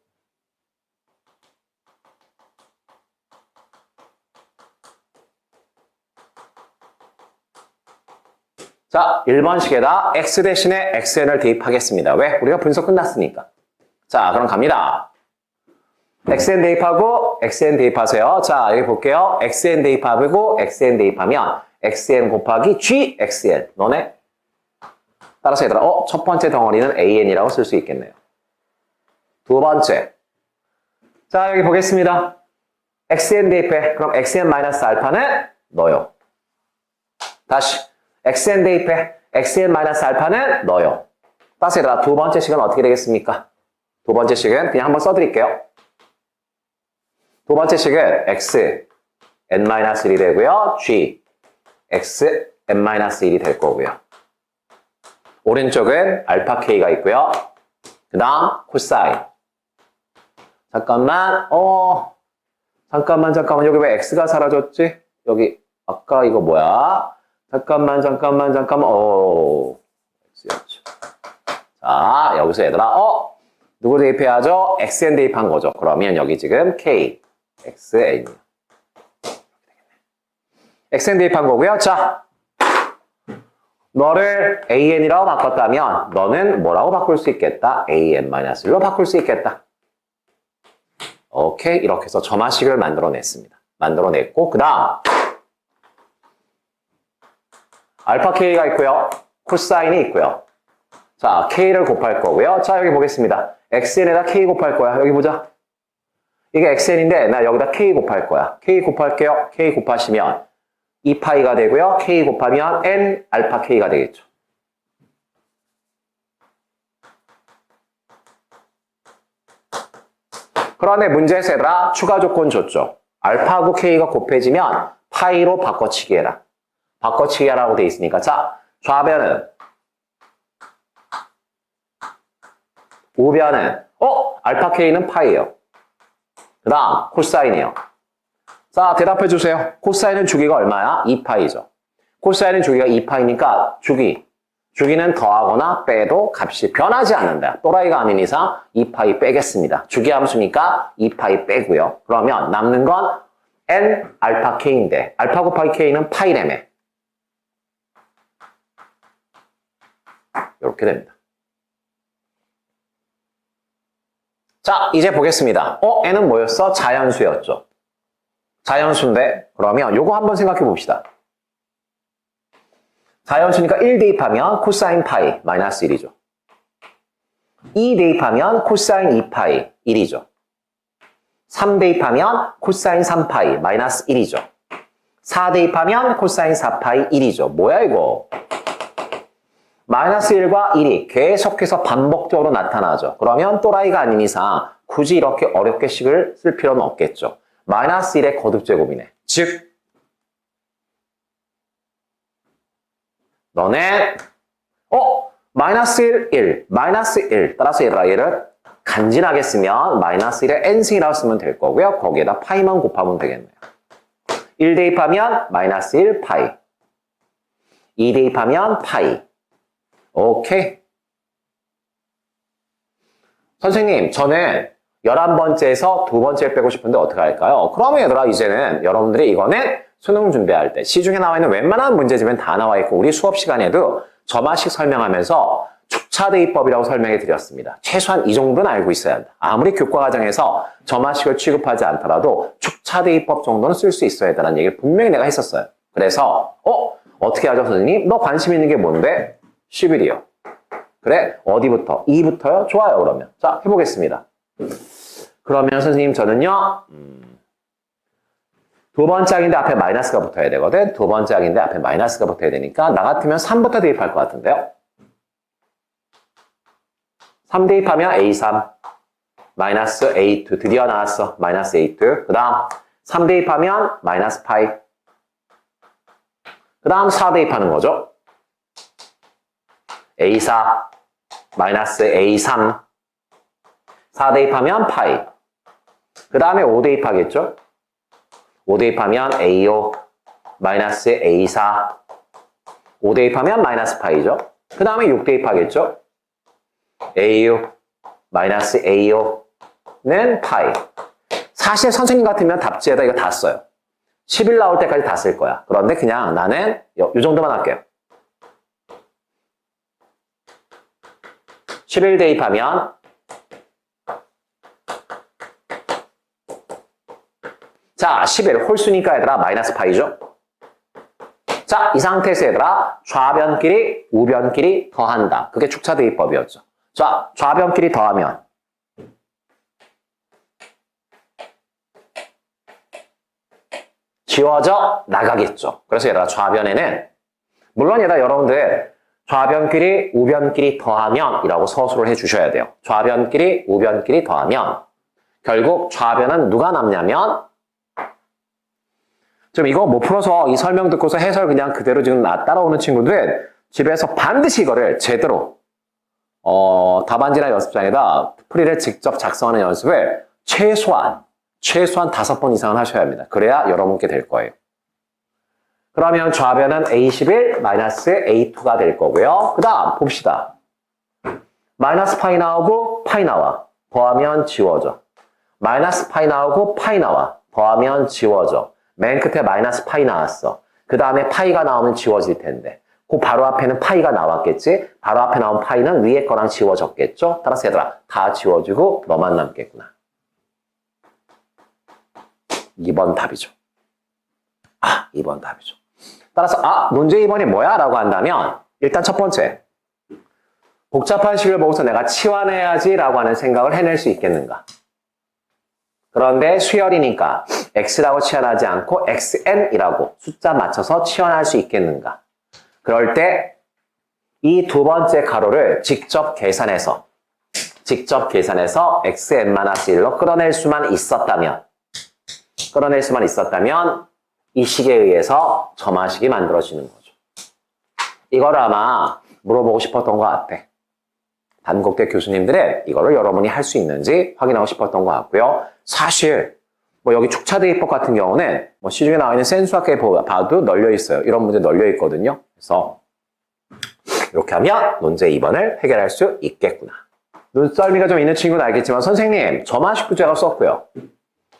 자, 1번식에다 x 대신에 xn을 대입하겠습니다. 왜? 우리가 분석 끝났으니까. 자, 그럼 갑니다. xn 대입하고 xn 대입하세요. 자, 여기 볼게요. xn 대입하고 xn 대입하면 xn 곱하기 gxn. 너네? 따라서 얘들아, 첫 번째 덩어리는 an이라고 쓸 수 있겠네요. 두 번째. 자, 여기 보겠습니다. xn 대입해. 그럼 xn-알파는 너요. 다시. xn 대입해. xn-알파는 너요. 따라서 얘들아, 두 번째 식은 어떻게 되겠습니까? 두 번째 식은 그냥 한번 써드릴게요. 두 번째 식은 x n-1이 되고요. g x n-1이 될 거고요. 오른쪽은 알파 k가 있고요. 그 다음 코사인. 잠깐만. 여기 왜 x가 사라졌지? 여기 아까 이거 뭐야? 잠깐만. x였죠. 자, 여기서 얘들아 누구 대입해야죠? xn 대입한 거죠. 그러면 여기 지금 k xn이요. xn 대입한 거고요. 자, 너를 an이라고 바꿨다면 너는 뭐라고 바꿀 수 있겠다? an-1로 바꿀 수 있겠다. 오케이, 이렇게 해서 점화식을 만들어냈습니다. 만들어냈고 그 다음 알파 k가 있고요. 코사인이 있고요. 자, k를 곱할 거고요. 자, 여기 보겠습니다. xn에다 k 곱할 거야. 여기 보자. 이게 xn인데 나 여기다 k 곱할 거야. k 곱할게요. k 곱하시면 2파이가 되고요. k 곱하면 n 알파 k가 되겠죠. 그런데 문제에서 얘들아 추가 조건 줬죠. 알파하고 k가 곱해지면 파이로 바꿔치기 해라. 바꿔치기 하라고 돼 있으니까. 자, 좌변은 우변은 알파 K는 파이예요. 그 다음 코사인이에요. 자, 대답해 주세요. 코사인은 주기가 얼마야? 2파이죠. 코사인은 주기가 2파이니까 주기는 더하거나 빼도 값이 변하지 않는다. 또라이가 아닌 이상 2파이 빼겠습니다. 주기 함수니까 2파이 빼고요. 그러면 남는 건 n 알파 k인데 알파 곱하기 k는 파이래며. 이렇게 됩니다. 자, 이제 보겠습니다. n은 뭐였어? 자연수였죠. 자연수인데 그러면 요거 한번 생각해 봅시다. 자연수니까 1 대입하면 코사인 파이 마이너스 1이죠. 2 대입하면 코사인 2파이 1이죠. 3 대입하면 코사인 3파이 마이너스 1이죠. 4 대입하면 코사인 4파이 1이죠. 뭐야 이거? 마이너스 1과 1이 계속해서 반복적으로 나타나죠. 그러면 또라이가 아닌 이상 굳이 이렇게 어렵게 식을 쓸 필요는 없겠죠. 마이너스 1의 거듭제곱이네. 즉 너네 마이너스 1, 1, 마이너스 1 따라서 얘를 간지나게 쓰면 마이너스 1의 n승이라고 쓰면 될 거고요. 거기에다 파이만 곱하면 되겠네요. 1 대입하면 마이너스 1 파이 2 대입하면 파이. 오케이. 선생님, 저는 11번째에서 2번째를 빼고 싶은데 어떻게 할까요? 그러면 얘들아, 이제는 여러분들이 이거는 수능 준비할 때 시중에 나와 있는 웬만한 문제집엔 다 나와 있고 우리 수업 시간에도 저마식 설명하면서 축차대입법이라고 설명해 드렸습니다. 최소한 이 정도는 알고 있어야 한다. 아무리 교과 과정에서 저마식을 취급하지 않더라도 축차대입법 정도는 쓸 수 있어야 한다는 얘기를 분명히 내가 했었어요. 그래서 어떻게 하죠, 선생님? 너 관심 있는 게 뭔데? 11이요. 그래? 어디부터? 2부터요? 좋아요, 그러면. 자, 해보겠습니다. 그러면 선생님, 저는요, 두 번째 항인데 앞에 마이너스가 붙어야 되거든. 두 번째 항인데 앞에 마이너스가 붙어야 되니까 나 같으면 3부터 대입할 것 같은데요. 3 대입하면 A3 마이너스 A2 드디어 나왔어. 마이너스 A2. 그 다음 3 대입하면 마이너스 파이. 그 다음 4 대입하는 거죠. A4 마이너스 A3 4 대입하면 파이. 그 다음에 5 대입하겠죠. 5 대입하면 A5 마이너스 A4 5 대입하면 마이너스 파이죠. 그 다음에 6 대입하겠죠. A6 마이너스 A5는 파이. 사실 선생님 같으면 답지에다 이거 다 써요. 11 나올 때까지 다 쓸 거야. 그런데 그냥 나는 이 정도만 할게요. 11 대입하면 자, 11 홀수니까 얘들아 마이너스 파이죠. 자, 이 상태에서 얘들아 좌변끼리 우변끼리 더한다. 그게 축차대입법이었죠. 자, 좌변끼리 더하면 지워져 나가겠죠. 그래서 얘들아 좌변에는 물론 얘들아 여러분들 좌변끼리 우변끼리 더하면 이라고 서술을 해주셔야 돼요. 좌변끼리 우변끼리 더하면 결국 좌변은 누가 남냐면 좀 이거 못 풀어서 이 설명 듣고서 해설 그냥 그대로 지금 따라오는 친구들 집에서 반드시 이거를 제대로 답안지나 연습장에다 풀이를 직접 작성하는 연습을 최소한 5번 이상은 하셔야 합니다. 그래야 여러분께 될 거예요. 그러면 좌변은 A11 마이너스 A2가 될 거고요. 그 다음 봅시다. 마이너스 파이 나오고 파이 나와. 더하면 지워져. 마이너스 파이 나오고 파이 나와. 더하면 지워져. 맨 끝에 마이너스 파이 나왔어. 그 다음에 파이가 나오면 지워질 텐데 그 바로 앞에는 파이가 나왔겠지? 바로 앞에 나온 파이는 위에 거랑 지워졌겠죠? 따라서 얘들아 다 지워지고 너만 남겠구나. 2번 답이죠. 2번 답이죠. 따라서 문제 2번이 뭐야? 라고 한다면 일단 첫 번째 복잡한 식을 보고서 내가 치환해야지 라고 하는 생각을 해낼 수 있겠는가? 그런데 수열이니까 x라고 치환하지 않고 xn이라고 숫자 맞춰서 치환할 수 있겠는가? 그럴 때 이 두 번째 가로를 직접 계산해서 xn-1로 끌어낼 수만 있었다면 이 식에 의해서 점화식이 만들어지는 거죠. 이걸 아마 물어보고 싶었던 것 같아. 단국대 교수님들은 이거를 여러분이 할 수 있는지 확인하고 싶었던 것 같고요. 사실 뭐 여기 축차대입법 같은 경우는 뭐 시중에 나와 있는 센수학계 봐도 널려 있어요. 이런 문제 널려 있거든요. 그래서 이렇게 하면 논제 2번을 해결할 수 있겠구나. 눈썰미가 좀 있는 친구는 알겠지만 선생님 점화식도 제가 썼고요.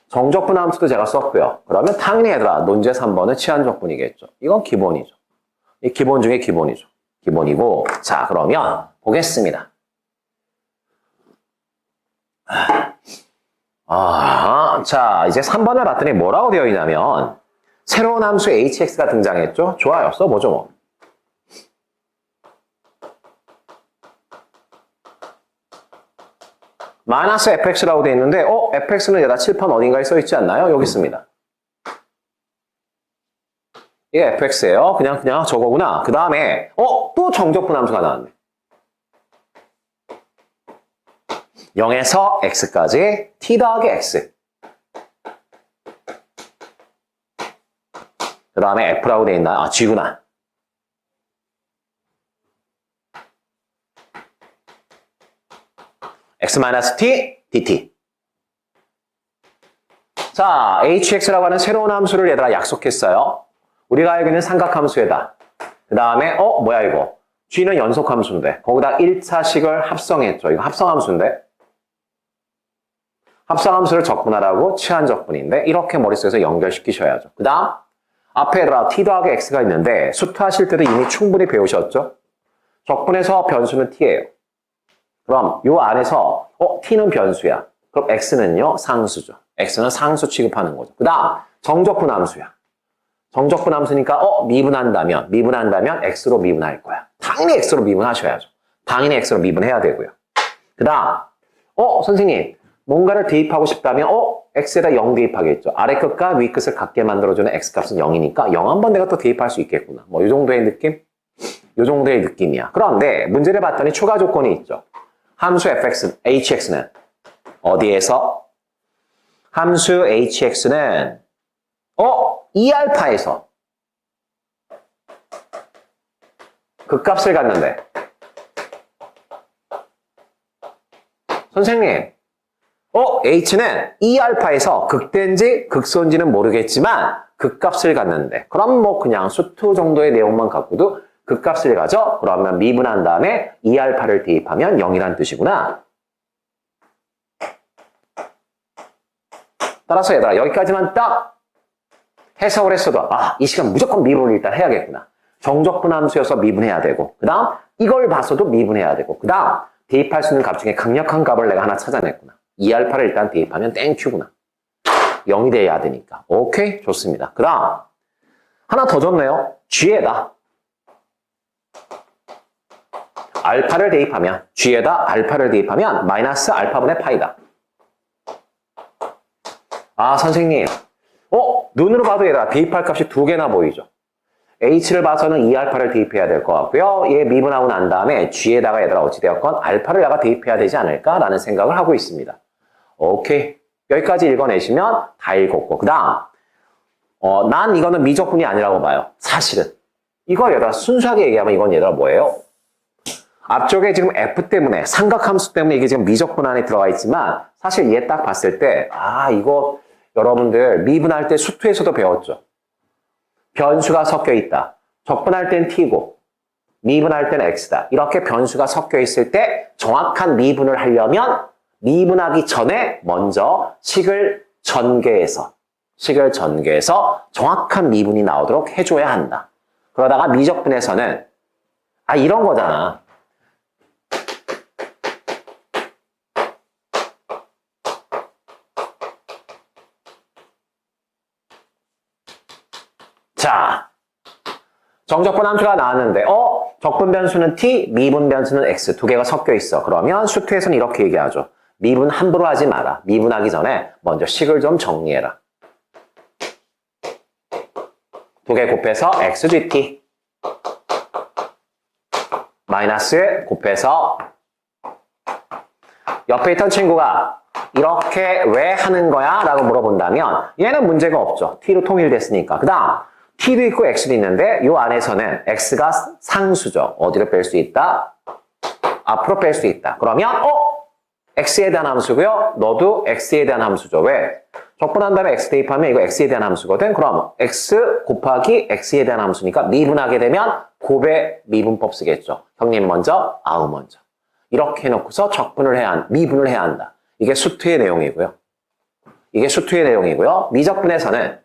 정적분함수도 제가 썼고요. 그러면 당연히 얘들아 논제 3번은 치환적분이겠죠. 이건 기본이죠. 이 기본 중에 기본이죠. 기본이고 자 그러면 보겠습니다. 자 이제 3번을 봤더니 뭐라고 되어 있냐면 새로운 함수 hx가 등장했죠. 좋아요. 써보죠 뭐. 마이너스 fx라고 되어 있는데 fx는 여기다 칠판 어딘가에 써 있지 않나요? 여기 있습니다. 이게 fx예요. 그냥 저거구나. 그 다음에 또 정적분함수가 나왔네. 0에서 x까지 t 더하기 x. 그 다음에 f라고 되어 있나? g구나. x-t dt. 자, hx라고 하는 새로운 함수를 얘들아 약속했어요. 우리가 알고 있는 삼각함수에다. 그 다음에 뭐야 이거? g는 연속함수인데 거기다 1차식을 합성했죠. 이거 합성함수인데 합성함수를 적분하라고 치환적분인데 이렇게 머릿속에서 연결시키셔야죠. 그 다음 앞에 얘들아 t 더하기 x가 있는데 수투하실 때도 이미 충분히 배우셨죠? 적분해서 변수는 t예요. 그럼 요 안에서 t는 변수야. 그럼 x는요 상수죠. x는 상수 취급하는 거죠. 그 다음 정적분함수야. 정적분함수니까 미분한다면 x로 미분할 거야. 당연히 x로 미분하셔야죠. 당연히 x로 미분해야 되고요. 그 다음 선생님 뭔가를 대입하고 싶다면 x에다 0 대입하겠죠. 아래 끝과 위 끝을 같게 만들어주는 x값은 0이니까 0 한번 내가 또 대입할 수 있겠구나. 뭐 이 정도의 느낌? 이 정도의 느낌이야. 그런데 문제를 봤더니 추가 조건이 있죠. 함수 hx는 어디에서? 함수 hx는 2알파에서 그 값을 갖는데 선생님 h는 2알파에서 극대인지 극소인지는 모르겠지만 그 값을 갖는데 그럼 뭐 그냥 수투 정도의 내용만 갖고도 그 값을 가져? 그러면 미분한 다음에 2알파를 대입하면 0이란 뜻이구나. 따라서 얘들아 여기까지만 딱 해석을 했어도 이 시간 무조건 미분을 일단 해야겠구나. 정적분함수여서 미분해야 되고 그 다음 이걸 봐서도 미분해야 되고 그 다음 대입할 수 있는 값 중에 강력한 값을 내가 하나 찾아냈구나. 2알파를 일단 대입하면 땡큐구나. 0이 돼야 되니까. 오케이? 좋습니다. 그 다음 하나 더 줬네요. g에다 알파를 대입하면 g에다 알파를 대입하면 마이너스 알파분의 파이다. 선생님 눈으로 봐도 얘들아 대입할 값이 두 개나 보이죠. h를 봐서는 2알파를 대입해야 될 것 같고요. 얘 미분하고 난 다음에 g에다가 얘들아 어찌되었건 알파를 내가 대입해야 되지 않을까라는 생각을 하고 있습니다. 오케이. 여기까지 읽어내시면 다 읽었고 그 다음 난 이거는 미적분이 아니라고 봐요. 사실은 이거 얘들아 순수하게 얘기하면 이건 얘들아 뭐예요? 앞쪽에 지금 f 때문에 삼각함수 때문에 이게 지금 미적분 안에 들어가 있지만 사실 얘 딱 봤을 때 이거 여러분들 미분할 때 수투에서도 배웠죠. 변수가 섞여 있다. 적분할 땐 t고 미분할 땐 x다. 이렇게 변수가 섞여 있을 때 정확한 미분을 하려면 미분하기 전에 먼저 식을 전개해서 정확한 미분이 나오도록 해줘야 한다. 그러다가 미적분에서는 이런 거잖아. 자, 정적분 함수가 나왔는데 적분 변수는 t, 미분 변수는 x 두 개가 섞여 있어. 그러면 수투에서는 이렇게 얘기하죠. 미분 함부로 하지 마라. 미분하기 전에 먼저 식을 좀 정리해라. 두 개 곱해서 xgt 마이너스 곱해서 옆에 있던 친구가 이렇게 왜 하는 거야? 라고 물어본다면 얘는 문제가 없죠. t로 통일됐으니까. 그 다음 t도 있고 x도 있는데 이 안에서는 x가 상수죠. 어디로 뺄 수 있다? 앞으로 뺄 수 있다. 그러면 x에 대한 함수고요. 너도 x에 대한 함수죠. 왜? 적분한 다음에 x 대입하면 이거 x에 대한 함수거든. 그럼 x 곱하기 x에 대한 함수니까 미분하게 되면 곱의 미분법 쓰겠죠. 형님 먼저, 아우 먼저. 이렇게 해놓고서 미분을 해야 한다. 이게 수투의 내용이고요. 이게 수투의 내용이고요. 미적분에서는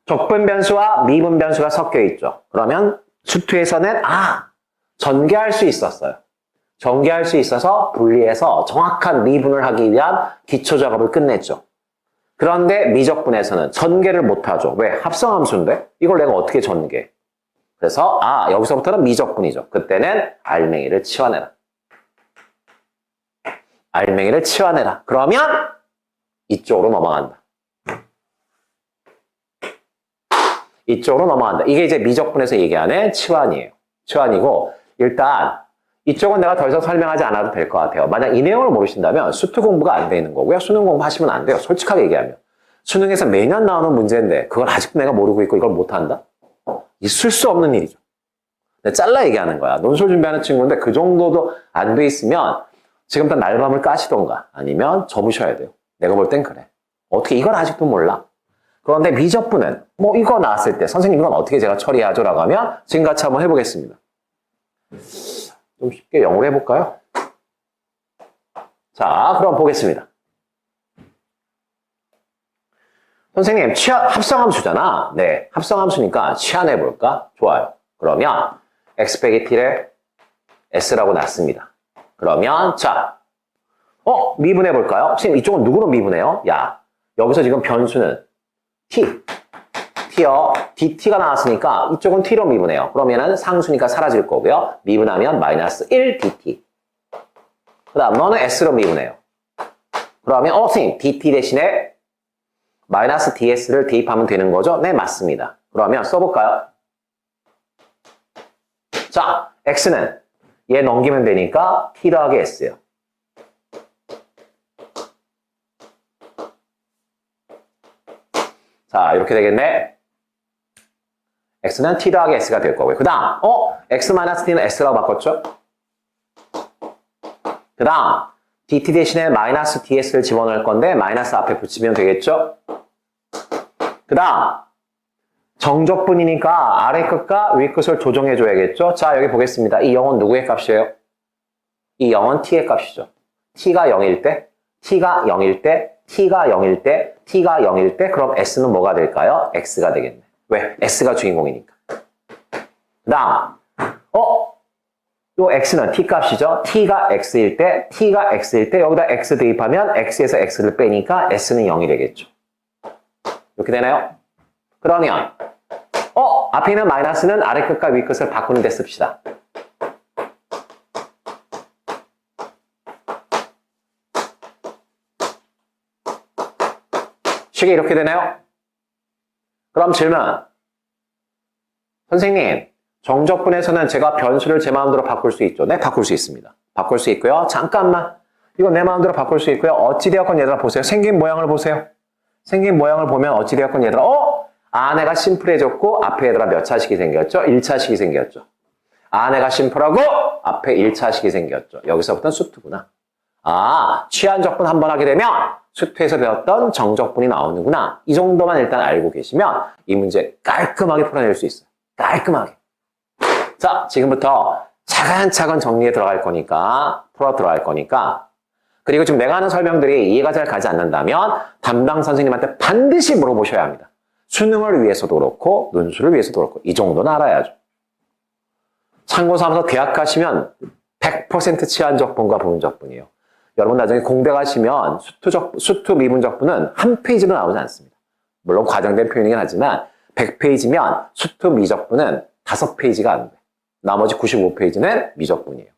적분 변수와 미분 변수가 섞여 있죠. 그러면 수투에서는 전개할 수 있었어요. 전개할 수 있어서 분리해서 정확한 미분을 하기 위한 기초 작업을 끝냈죠. 그런데 미적분에서는 전개를 못하죠. 왜? 합성함수인데? 이걸 내가 어떻게 전개해? 그래서 여기서부터는 미적분이죠. 그때는 알맹이를 치워내라. 알맹이를 치워내라. 그러면 이쪽으로 넘어간다. 이쪽으로 넘어간다. 이게 이제 미적분에서 얘기하는 치환이에요. 치환이고 일단 이쪽은 내가 더 이상 설명하지 않아도 될 것 같아요. 만약 이 내용을 모르신다면 수투 공부가 안 되는 거고요. 수능 공부하시면 안 돼요. 솔직하게 얘기하면. 수능에서 매년 나오는 문제인데 그걸 아직도 내가 모르고 있고 이걸 못한다? 있을 수 없는 일이죠. 내가 잘라 얘기하는 거야. 논술 준비하는 친구인데 그 정도도 안 돼 있으면 지금부터 날밤을 까시던가 아니면 접으셔야 돼요. 내가 볼 땐 그래. 어떻게 이걸 아직도 몰라? 그런데 미적분은 이거 나왔을 때 선생님 이건 어떻게 제가 처리하죠? 라고 하면 지금 같이 한번 해보겠습니다. 좀 쉽게 영어로 해볼까요? 자, 그럼 보겠습니다. 선생님, 합성함수잖아. 네, 합성함수니까 치환해볼까? 좋아요. 그러면 x 빼기 t를 s라고 놨습니다. 그러면 자, 미분해볼까요? 선생님, 이쪽은 누구로 미분해요? 여기서 지금 변수는 t요. dt가 나왔으니까 이쪽은 t로 미분해요. 그러면은 상수니까 사라질 거고요. 미분하면 마이너스 1 dt. 그 다음 너는 s로 미분해요. 그러면 선생님 dt 대신에 마이너스 ds를 대입하면 되는 거죠? 네, 맞습니다. 그러면 써볼까요? 자, x는 얘 넘기면 되니까 t 더하기 s예요. 자, 이렇게 되겠네. x는 t 더하기 s가 될 거고요. 그 다음, x-t는 s라고 바꿨죠? 그 다음, dt 대신에 마이너스 ds를 집어넣을 건데, 마이너스 앞에 붙이면 되겠죠? 그 다음, 정적분이니까 아래 끝과 위 끝을 조정해줘야겠죠? 자, 여기 보겠습니다. 이 0은 누구의 값이에요? 이 0은 t의 값이죠. t가 0일 때, t가 0일 때, t가 0일 때, t가 0일 때, 그럼 s는 뭐가 될까요? x가 되겠네. 왜? s가 주인공이니까. 그 다음, 요 x는 t 값이죠. t가 x일 때, t가 x일 때, 여기다 x 대입하면 x에서 x를 빼니까 s는 0이 되겠죠. 이렇게 되나요? 그러면, 앞에 있는 마이너스는 아래 끝과 위 끝을 바꾸는 데 씁시다. 식이 이렇게 되나요? 그럼 질문. 선생님, 정적분에서는 제가 변수를 제 마음대로 바꿀 수 있죠? 네, 바꿀 수 있습니다. 바꿀 수 있고요. 잠깐만. 이거 내 마음대로 바꿀 수 있고요. 어찌되었건 얘들아 보세요. 생긴 모양을 보세요. 생긴 모양을 보면 어찌되었건 얘들아, 안에가 심플해졌고 앞에 얘들아 몇 차식이 생겼죠? 1차식이 생겼죠. 안에가 심플하고 앞에 1차식이 생겼죠. 여기서부터는 수투구나. 취한적분 한번 하게 되면 수투에서 배웠던 정적분이 나오는구나. 이 정도만 일단 알고 계시면 이 문제 깔끔하게 풀어낼 수 있어요. 깔끔하게. 자, 지금부터 차근차근 정리에 들어갈 거니까, 풀어 들어갈 거니까, 그리고 지금 내가 하는 설명들이 이해가 잘 가지 않는다면 담당 선생님한테 반드시 물어보셔야 합니다. 수능을 위해서도 그렇고 논술을 위해서도 그렇고 이 정도는 알아야죠. 참고삼아서 대학 가시면 100% 치환적분과 부분적분이에요. 여러분 나중에 공대 가시면 수투 미분적분은 한 페이지도 나오지 않습니다. 물론 과장된 표현이긴 하지만 100페이지면 수투 미적분은 5페이지가 안 돼. 나머지 95페이지는 미적분이에요.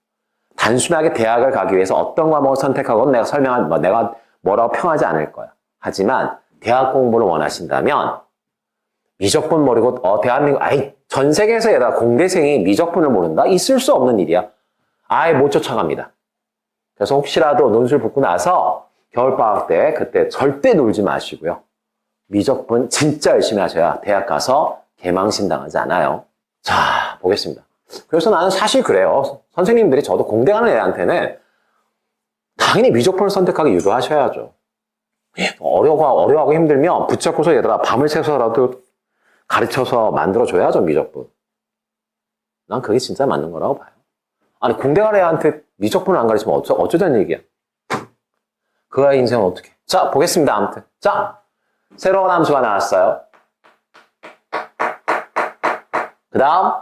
단순하게 대학을 가기 위해서 어떤 과목을 선택하건 내가 내가 뭐라고 평하지 않을 거야. 하지만 대학 공부를 원하신다면 미적분 모르고 대한민국 전 세계에서 얘들아 공대생이 미적분을 모른다? 있을 수 없는 일이야. 아예 못 쫓아갑니다. 그래서 혹시라도 논술 붙고 나서 겨울방학 때 그때 절대 놀지 마시고요. 미적분 진짜 열심히 하셔야 대학 가서 개망신 당하지 않아요. 자, 보겠습니다. 그래서 나는 사실 그래요. 선생님들이 저도 공대 가는 애한테는 당연히 미적분을 선택하게 유도하셔야죠. 어려워하고 힘들면 붙잡고서 얘들아 밤을 새서라도 가르쳐서 만들어줘야죠, 미적분. 난 그게 진짜 맞는 거라고 봐요. 아니, 공대 가는 애한테 미적분을 안 가르치면 어쩌자는 얘기야. 그 아이 인생은 어떻게. 자, 보겠습니다, 아무튼. 자, 새로운 함수가 나왔어요. 그 다음,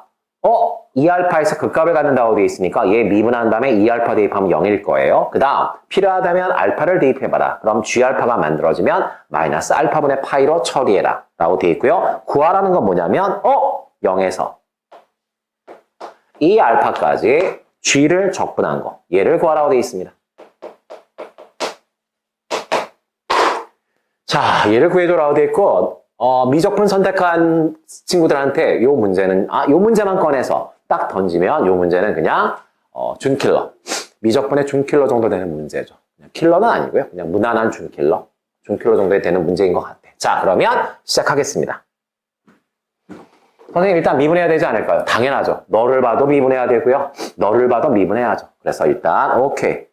2알파에서 극값을 갖는다고 되어 있으니까 얘 미분한 다음에 2알파 대입하면 0일 거예요. 그 다음, 필요하다면 알파를 대입해봐라. 그럼 G알파가 만들어지면 마이너스 알파분의 파이로 처리해라. 라고 되어 있고요. 구하라는 건 뭐냐면, 0에서 2알파까지 G를 적분한 거. 얘를 구하라고 되어 있습니다. 자, 얘를 구해줘라고 되어 있고, 미적분 선택한 친구들한테 요 문제는, 요 문제만 꺼내서 딱 던지면 요 문제는 그냥, 준킬러. 미적분의 준킬러 정도 되는 문제죠. 그냥 킬러는 아니고요. 그냥 무난한 준킬러. 준킬러 정도 되는 문제인 것 같아. 자, 그러면 시작하겠습니다. 선생님 일단 미분해야 되지 않을까요? 당연하죠. 너를 봐도 미분해야 되고요. 너를 봐도 미분해야죠. 그래서 일단, 오케이.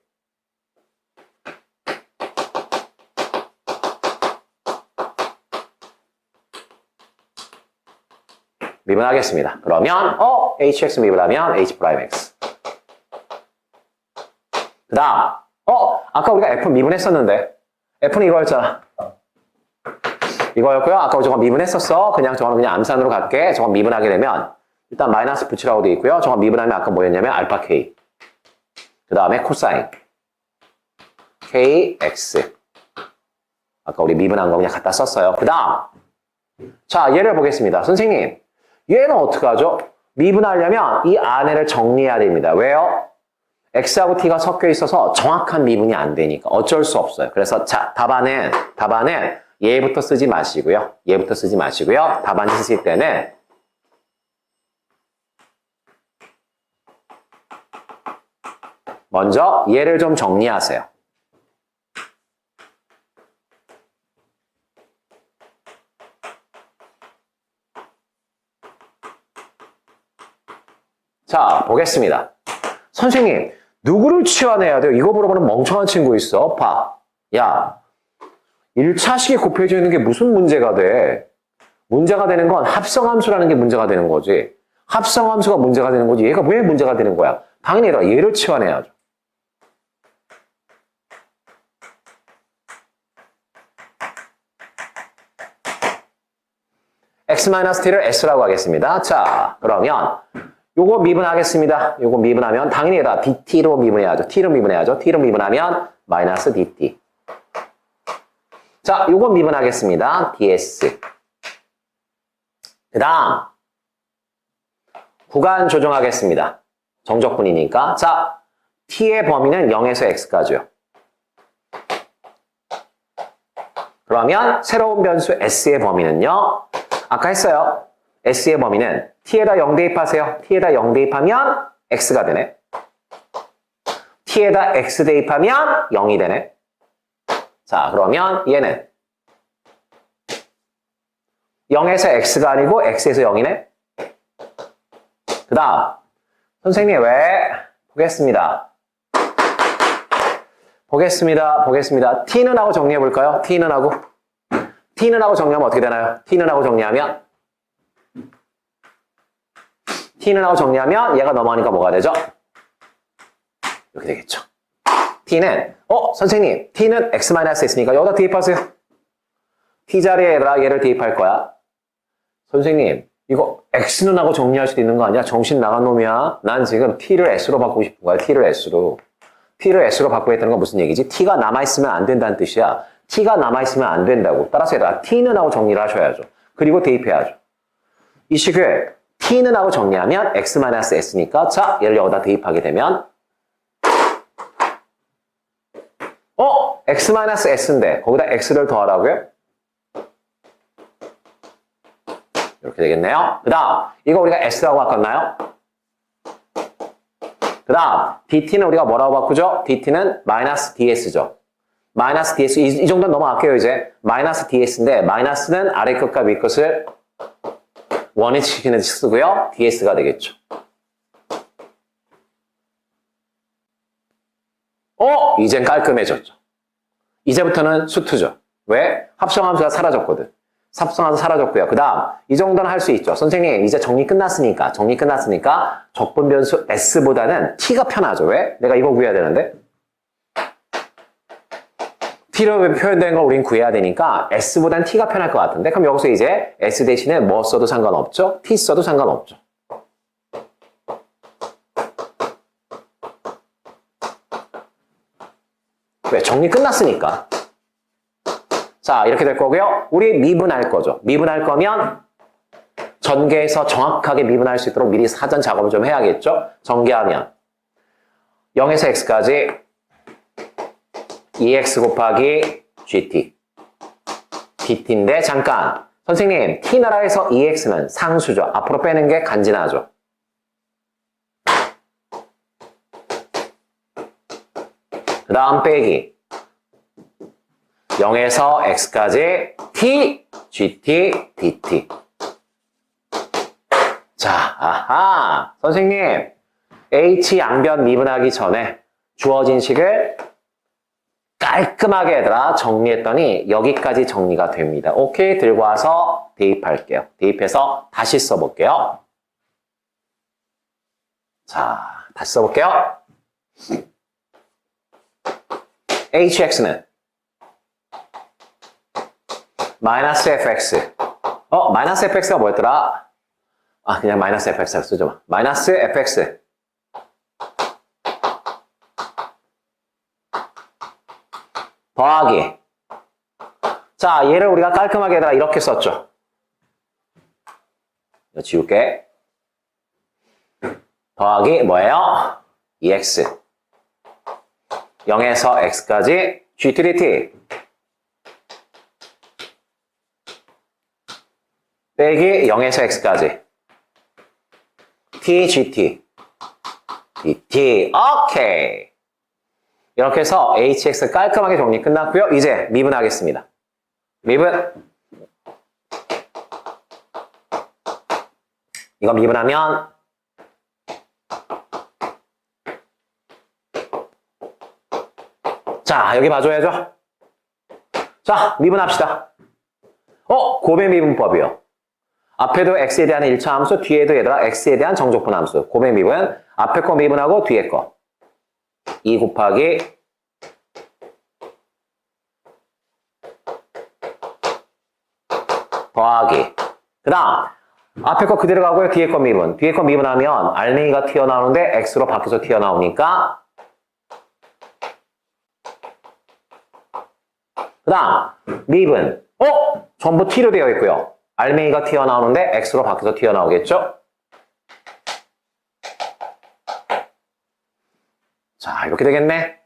미분하겠습니다. 그러면 hx 미분하면 h'x. 그 다음 아까 우리가 f 미분했었는데 f는 이거였잖아. 이거였고요. 아까 저거 미분했었어. 저거는 그냥 암산으로 갈게. 저거 미분하게 되면 일단 마이너스 붙이라고 되어 있고요. 저거 미분하면 아까 뭐였냐면 알파 k. 그 다음에 코사인 kx. 아까 우리 미분한 거 그냥 갖다 썼어요. 그 다음 자, 얘를 보겠습니다. 선생님 얘는 어떡하죠? 미분하려면 이 안에를 정리해야 됩니다. 왜요? x하고 t가 섞여 있어서 정확한 미분이 안 되니까 어쩔 수 없어요. 그래서 자, 답안은 얘부터 쓰지 마시고요. 얘부터 쓰지 마시고요. 답안 쓰실 때는 먼저 얘를 좀 정리하세요. 자, 보겠습니다. 선생님, 누구를 치환해야 돼요? 이거 물어보는 멍청한 친구 있어. 봐. 야, 1차식이 곱해져 있는 게 무슨 문제가 돼? 문제가 되는 건 합성함수라는 게 문제가 되는 거지. 합성함수가 문제가 되는 거지. 얘가 왜 문제가 되는 거야? 당연히 얘를 치환해야죠. x-t를 s라고 하겠습니다. 자, 그러면 요거 미분하겠습니다. 요거 미분하면 당연히 얘다 dt로 미분해야죠. t로 미분해야죠. t로 미분하면 마이너스 dt. 자, 요거 미분하겠습니다. ds. 그 다음 구간 조정하겠습니다. 정적분이니까. 자, t의 범위는 0에서 x까지요. 그러면 새로운 변수 s의 범위는요. 아까 했어요. s의 범위는 t에다 0 대입하세요. t에다 0 대입하면 x가 되네. t에다 x 대입하면 0이 되네. 자, 그러면 얘는 0에서 x가 아니고 x에서 0이네. 그 다음 선생님 왜? 보겠습니다. t는 하고 정리해 볼까요? t는 하고 정리하면 어떻게 되나요? t는 하고 정리하면 얘가 넘어가니까 뭐가 되죠? 이렇게 되겠죠. t는 선생님 t는 x-s니까 여기다 대입하세요. t 자리에 얘를 대입할 거야. 선생님 이거 x는 하고 정리할 수도 있는 거 아니야? 정신 나간 놈이야. 난 지금 t를 s로 바꾸고 싶은 거야. t를 s로 바꾸겠다는 건 무슨 얘기지? t가 남아있으면 안 된다는 뜻이야. t가 남아있으면 안 된다고. 따라서 얘들아 t는 하고 정리를 하셔야죠. 그리고 대입해야죠. 이 식을 t는 하고 정리하면 x-s니까 자, 얘를 여기다 대입하게 되면 x-s인데 거기다 x를 더하라고요? 이렇게 되겠네요. 그 다음, 이거 우리가 S라고 바꿨나요? 그 다음, DT는 우리가 뭐라고 바꾸죠? DT는 마이너스 DS죠. 마이너스 DS, 이 정도는 넘어갈게요, 이제. 마이너스 DS인데, 마이너스는 아래 끝과 위 끝을 원위치키는 쓰고요. DS가 되겠죠. 이젠 깔끔해졌죠. 이제부터는 수투죠. 왜? 합성함수가 사라졌거든. 합성함수 사라졌고요. 그 다음, 이 정도는 할 수 있죠. 선생님, 이제 정리 끝났으니까 적분 변수 S보다는 T가 편하죠. 왜? 내가 이거 구해야 되는데. T로 표현된 걸 우린 구해야 되니까 S보단 T가 편할 것 같은데. 그럼 여기서 이제 S 대신에 뭐 써도 상관없죠? T 써도 상관없죠. 왜? 정리 끝났으니까. 자, 이렇게 될 거고요. 우리 미분할 거죠. 미분할 거면 전개해서 정확하게 미분할 수 있도록 미리 사전 작업을 좀 해야겠죠. 전개하면 0에서 x까지 2x 곱하기 gt dt인데 잠깐 선생님 t 나라에서 2x는 상수죠. 앞으로 빼는 게 간지나죠. 그 다음 빼기 0에서 x까지 t, gt, dt. 자, 아하. 선생님, h 양변 미분하기 전에 주어진 식을 깔끔하게 얘들아 정리했더니 여기까지 정리가 됩니다. 오케이, 들고 와서 대입할게요. 대입해서 다시 써볼게요. 자, 다시 써볼게요. hx는 마이너스 fx. 마이너스 fx가 뭐였더라? 그냥 마이너스 fx라고 쓰죠. 마이너스 fx. 더하기. 자, 얘를 우리가 깔끔하게 얘들아 이렇게 썼죠. 이거 지울게. 더하기 뭐예요? 2x. 0에서 x까지 GTDT. 빼기 0에서 x까지 TGT DT. 오케이. 이렇게 해서 HX 깔끔하게 정리 끝났고요. 이제 미분하겠습니다. 미분. 이거 미분하면 자, 여기 봐줘야죠. 자, 미분합시다. 곱의 미분법이요. 앞에도 x에 대한 1차 함수, 뒤에도 얘들아 x에 대한 정적분 함수. 곱의 미분, 앞에 거 미분하고 뒤에 거 2 곱하기 더하기. 그 다음 앞에 거 그대로 가고요. 뒤에 거 미분. 뒤에 거 미분하면 알맹이가 튀어나오는데 x로 바뀌어서 튀어나오니까 그 다음 미분. 전부 t로 되어 있고요. 알맹이가 튀어나오는데 x로 바뀌어서 튀어나오겠죠? 자, 이렇게 되겠네.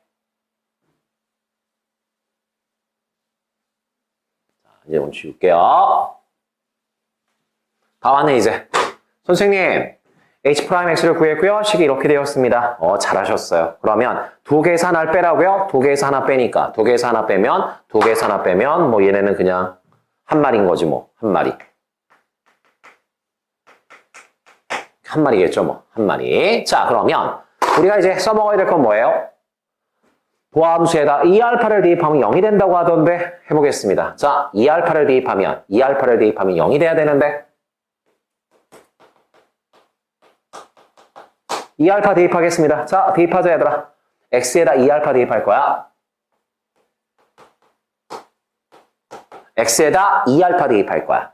자, 이제 오늘 지울게요. 다 왔네, 이제. 선생님, h'x를 구했고요. 식이 이렇게 되었습니다. 잘하셨어요. 그러면 두 개에서 하나를 빼라고요? 두 개에서 하나 빼니까. 두 개에서 하나 빼면, 뭐 얘네는 그냥 한 마리인 거지, 뭐. 한 마리. 한 마리겠죠, 뭐. 한 마리. 자, 그러면 우리가 이제 써먹어야 될 건 뭐예요? 도함수에다 2알파를 대입하면 0이 된다고 하던데 해보겠습니다. 자, 2알파를 대입하면 0이 돼야 되는데 2알파 대입하겠습니다. 자, 대입하자 얘들아. x에다 2알파 대입할 거야. x에다 2알파 대입할 거야.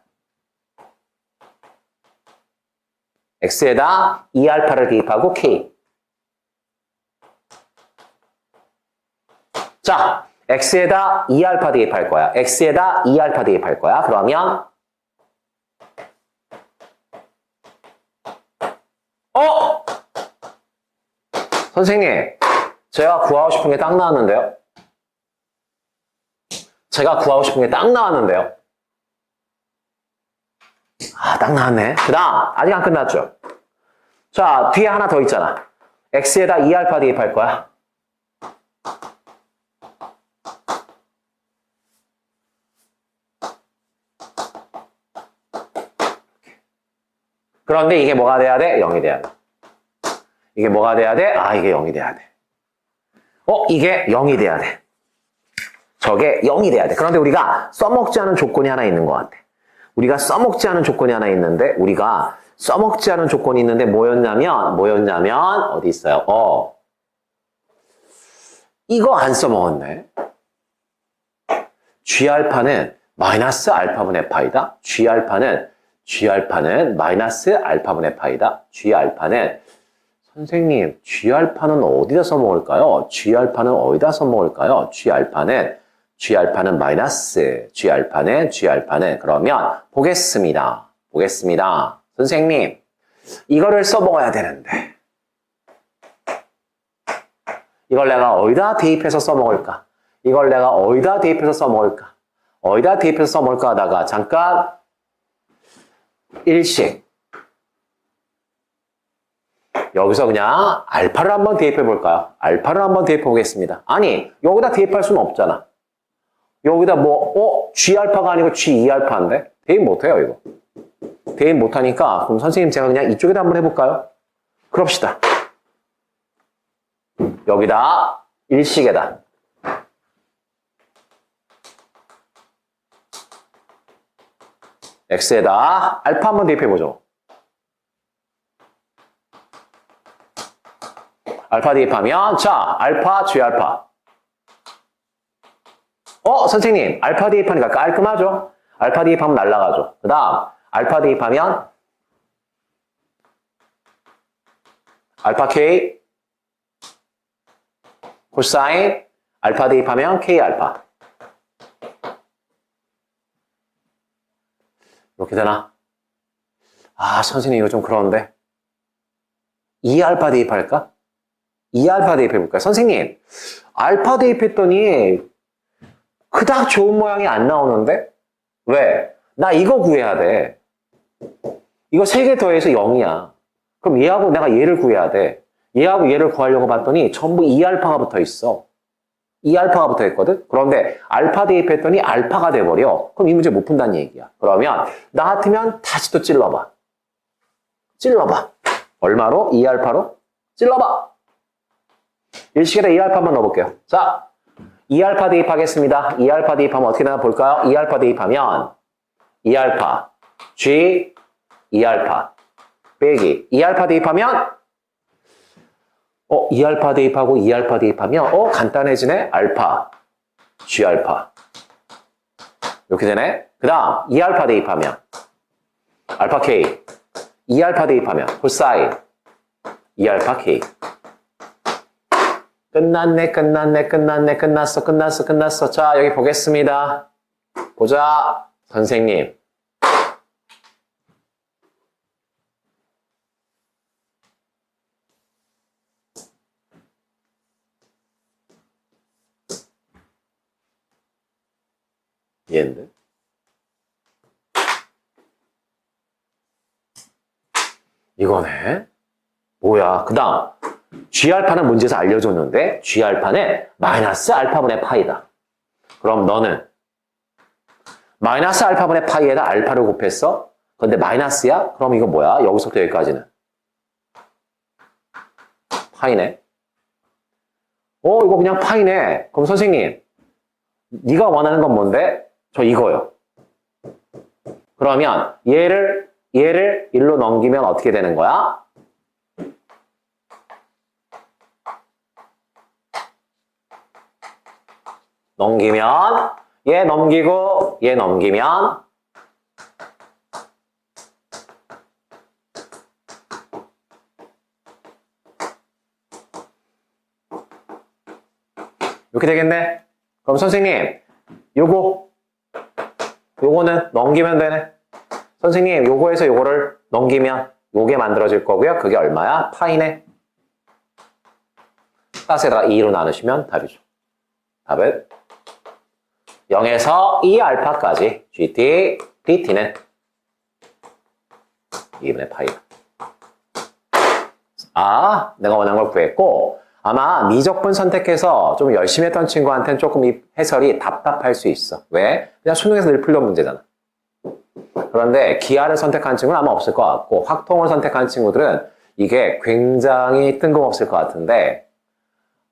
x에다 2알파를 대입하고 k. 자, x에다 2알파 대입할 거야. x에다 2알파 대입할 거야. 그러면 선생님, 제가 구하고 싶은 게 딱 나왔는데요. 아, 딱 나왔네. 그 다음, 아직 안 끝났죠? 자, 뒤에 하나 더 있잖아. x에다 2알파 대입할 거야. 그런데 이게 뭐가 돼야 돼? 0이 돼야 돼. 이게 뭐가 돼야 돼? 아, 이게 0이 돼야 돼. 이게 0이 돼야 돼. 저게 0이 돼야 돼. 그런데 우리가 써먹지 않은 조건이 하나 있는 것 같아. 우리가 써먹지 않은 조건이 하나 있는데, 뭐였냐면, 어디 있어요? 이거 안 써먹었네. G알파는 마이너스 알파분의 파이다. G알파는 마이너스 알파분의 파이다. G알파는 선생님, G알파는 어디다 써먹을까요? G알파는 어디다 써먹을까요? G알파는 마이너스, G알파는 그러면 보겠습니다. 선생님, 이거를 써먹어야 되는데 이걸 내가 어디다 대입해서 써먹을까? 어디다 대입해서 써먹을까 하다가 잠깐 일식 여기서 그냥 알파를 한번 대입해 볼까요? 알파를 한번 대입해 보겠습니다. 아니, 여기다 대입할 수는 없잖아. 여기다 G알파가 아니고 G2알파인데? 대입 못해요, 이거. 대입 못하니까, 그럼 선생님 제가 그냥 이쪽에다 한번 해볼까요? 그럽시다. 여기다, 일식에다. X에다 알파 한번 대입해보죠. 알파 대입하면, 자, 알파, G알파. 선생님, 알파 대입하니까 깔끔하죠? 알파 대입하면 날라가죠. 그 다음, 알파 대입하면, 알파 K, 코사인, 알파 대입하면 K알파. 이렇게 되나? 아, 선생님, 이거 좀 그런데. 2알파 대입할까? 2알파 대입해볼까요? 선생님, 알파 대입했더니 그닥 좋은 모양이 안 나오는데? 왜? 나 이거 구해야 돼. 이거 3개 더해서 0이야. 그럼 얘하고 내가 얘를 구해야 돼. 얘하고 얘를 구하려고 봤더니 전부 2알파가 붙어 있어. 2알파가 붙어 있거든? 그런데 알파 대입했더니 알파가 돼버려. 그럼 이 문제 못 푼다는 얘기야. 그러면 나 같으면 다시 또 찔러봐. 얼마로? 2알파로? 찔러봐. 일식에다 2알파만 넣어볼게요. 자, 2알파 대입하겠습니다. 2알파 대입하면 어떻게 되나 볼까요? 2알파 대입하면 2알파, G, 2알파 빼기 2알파 대입하면 2알파 대입하고 2알파 대입하면 간단해지네. 알파, G알파 이렇게 되네. 그 다음 2알파 대입하면 알파 K, 2알파 대입하면 코사인 2알파 K. 끝났어. 자, 여기 보겠습니다. 보자. 선생님. 얘인데? 이거네. 뭐야. 그 다음. G알파는 문제에서 알려줬는데 G알파는 마이너스 알파분의 파이다. 그럼 너는 마이너스 알파분의 파이에다 알파를 곱했어? 근데 마이너스야? 그럼 이거 뭐야? 여기서부터 여기까지는 파이네. 이거 그냥 파이네. 그럼 선생님, 네가 원하는 건 뭔데? 저 이거요. 그러면 얘를 1로 넘기면 어떻게 되는 거야? 넘기면 얘 넘기고 얘 넘기면 이렇게 되겠네. 그럼 선생님 요거는 넘기면 되네. 선생님 요거에서 요거를 넘기면 요게 만들어질 거고요. 그게 얼마야? 파이네. 값에다가 2로 나누시면 답이죠. 답은 0에서 2알파까지 GT, DT는 2분의 파이다. 아, 내가 원하는 걸 구했고 아마 미적분 선택해서 좀 열심히 했던 친구한테는 조금 이 해설이 답답할 수 있어. 왜? 그냥 수능에서 늘 풀던 문제잖아. 그런데 기하를 선택한 친구는 아마 없을 것 같고 확통을 선택한 친구들은 이게 굉장히 뜬금없을 것 같은데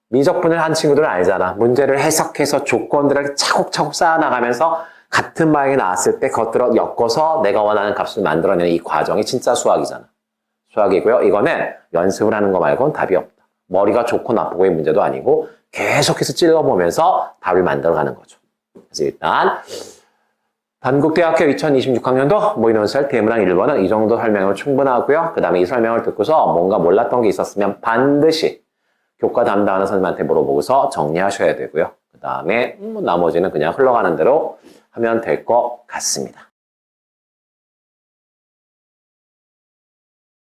미적분을 한 친구들은 알잖아. 문제를 해석해서 조건들을 차곡차곡 쌓아나가면서 같은 방향이 나왔을 때 그것들을 엮어서 내가 원하는 값을 만들어내는 이 과정이 진짜 수학이잖아. 수학이고요. 이거는 연습을 하는 거 말고는 답이 없다. 머리가 좋고 나쁘고의 문제도 아니고 계속해서 찔러보면서 답을 만들어가는 거죠. 그래서 일단 단국대학교 2026학년도 모의논술 대문항 1번은 이 정도 설명으로 충분하고요. 그 다음에 이 설명을 듣고서 뭔가 몰랐던 게 있었으면 반드시 교과 담당하는 선생님한테 물어보고서 정리하셔야 되고요. 그 다음에 나머지는 그냥 흘러가는 대로 하면 될 것 같습니다.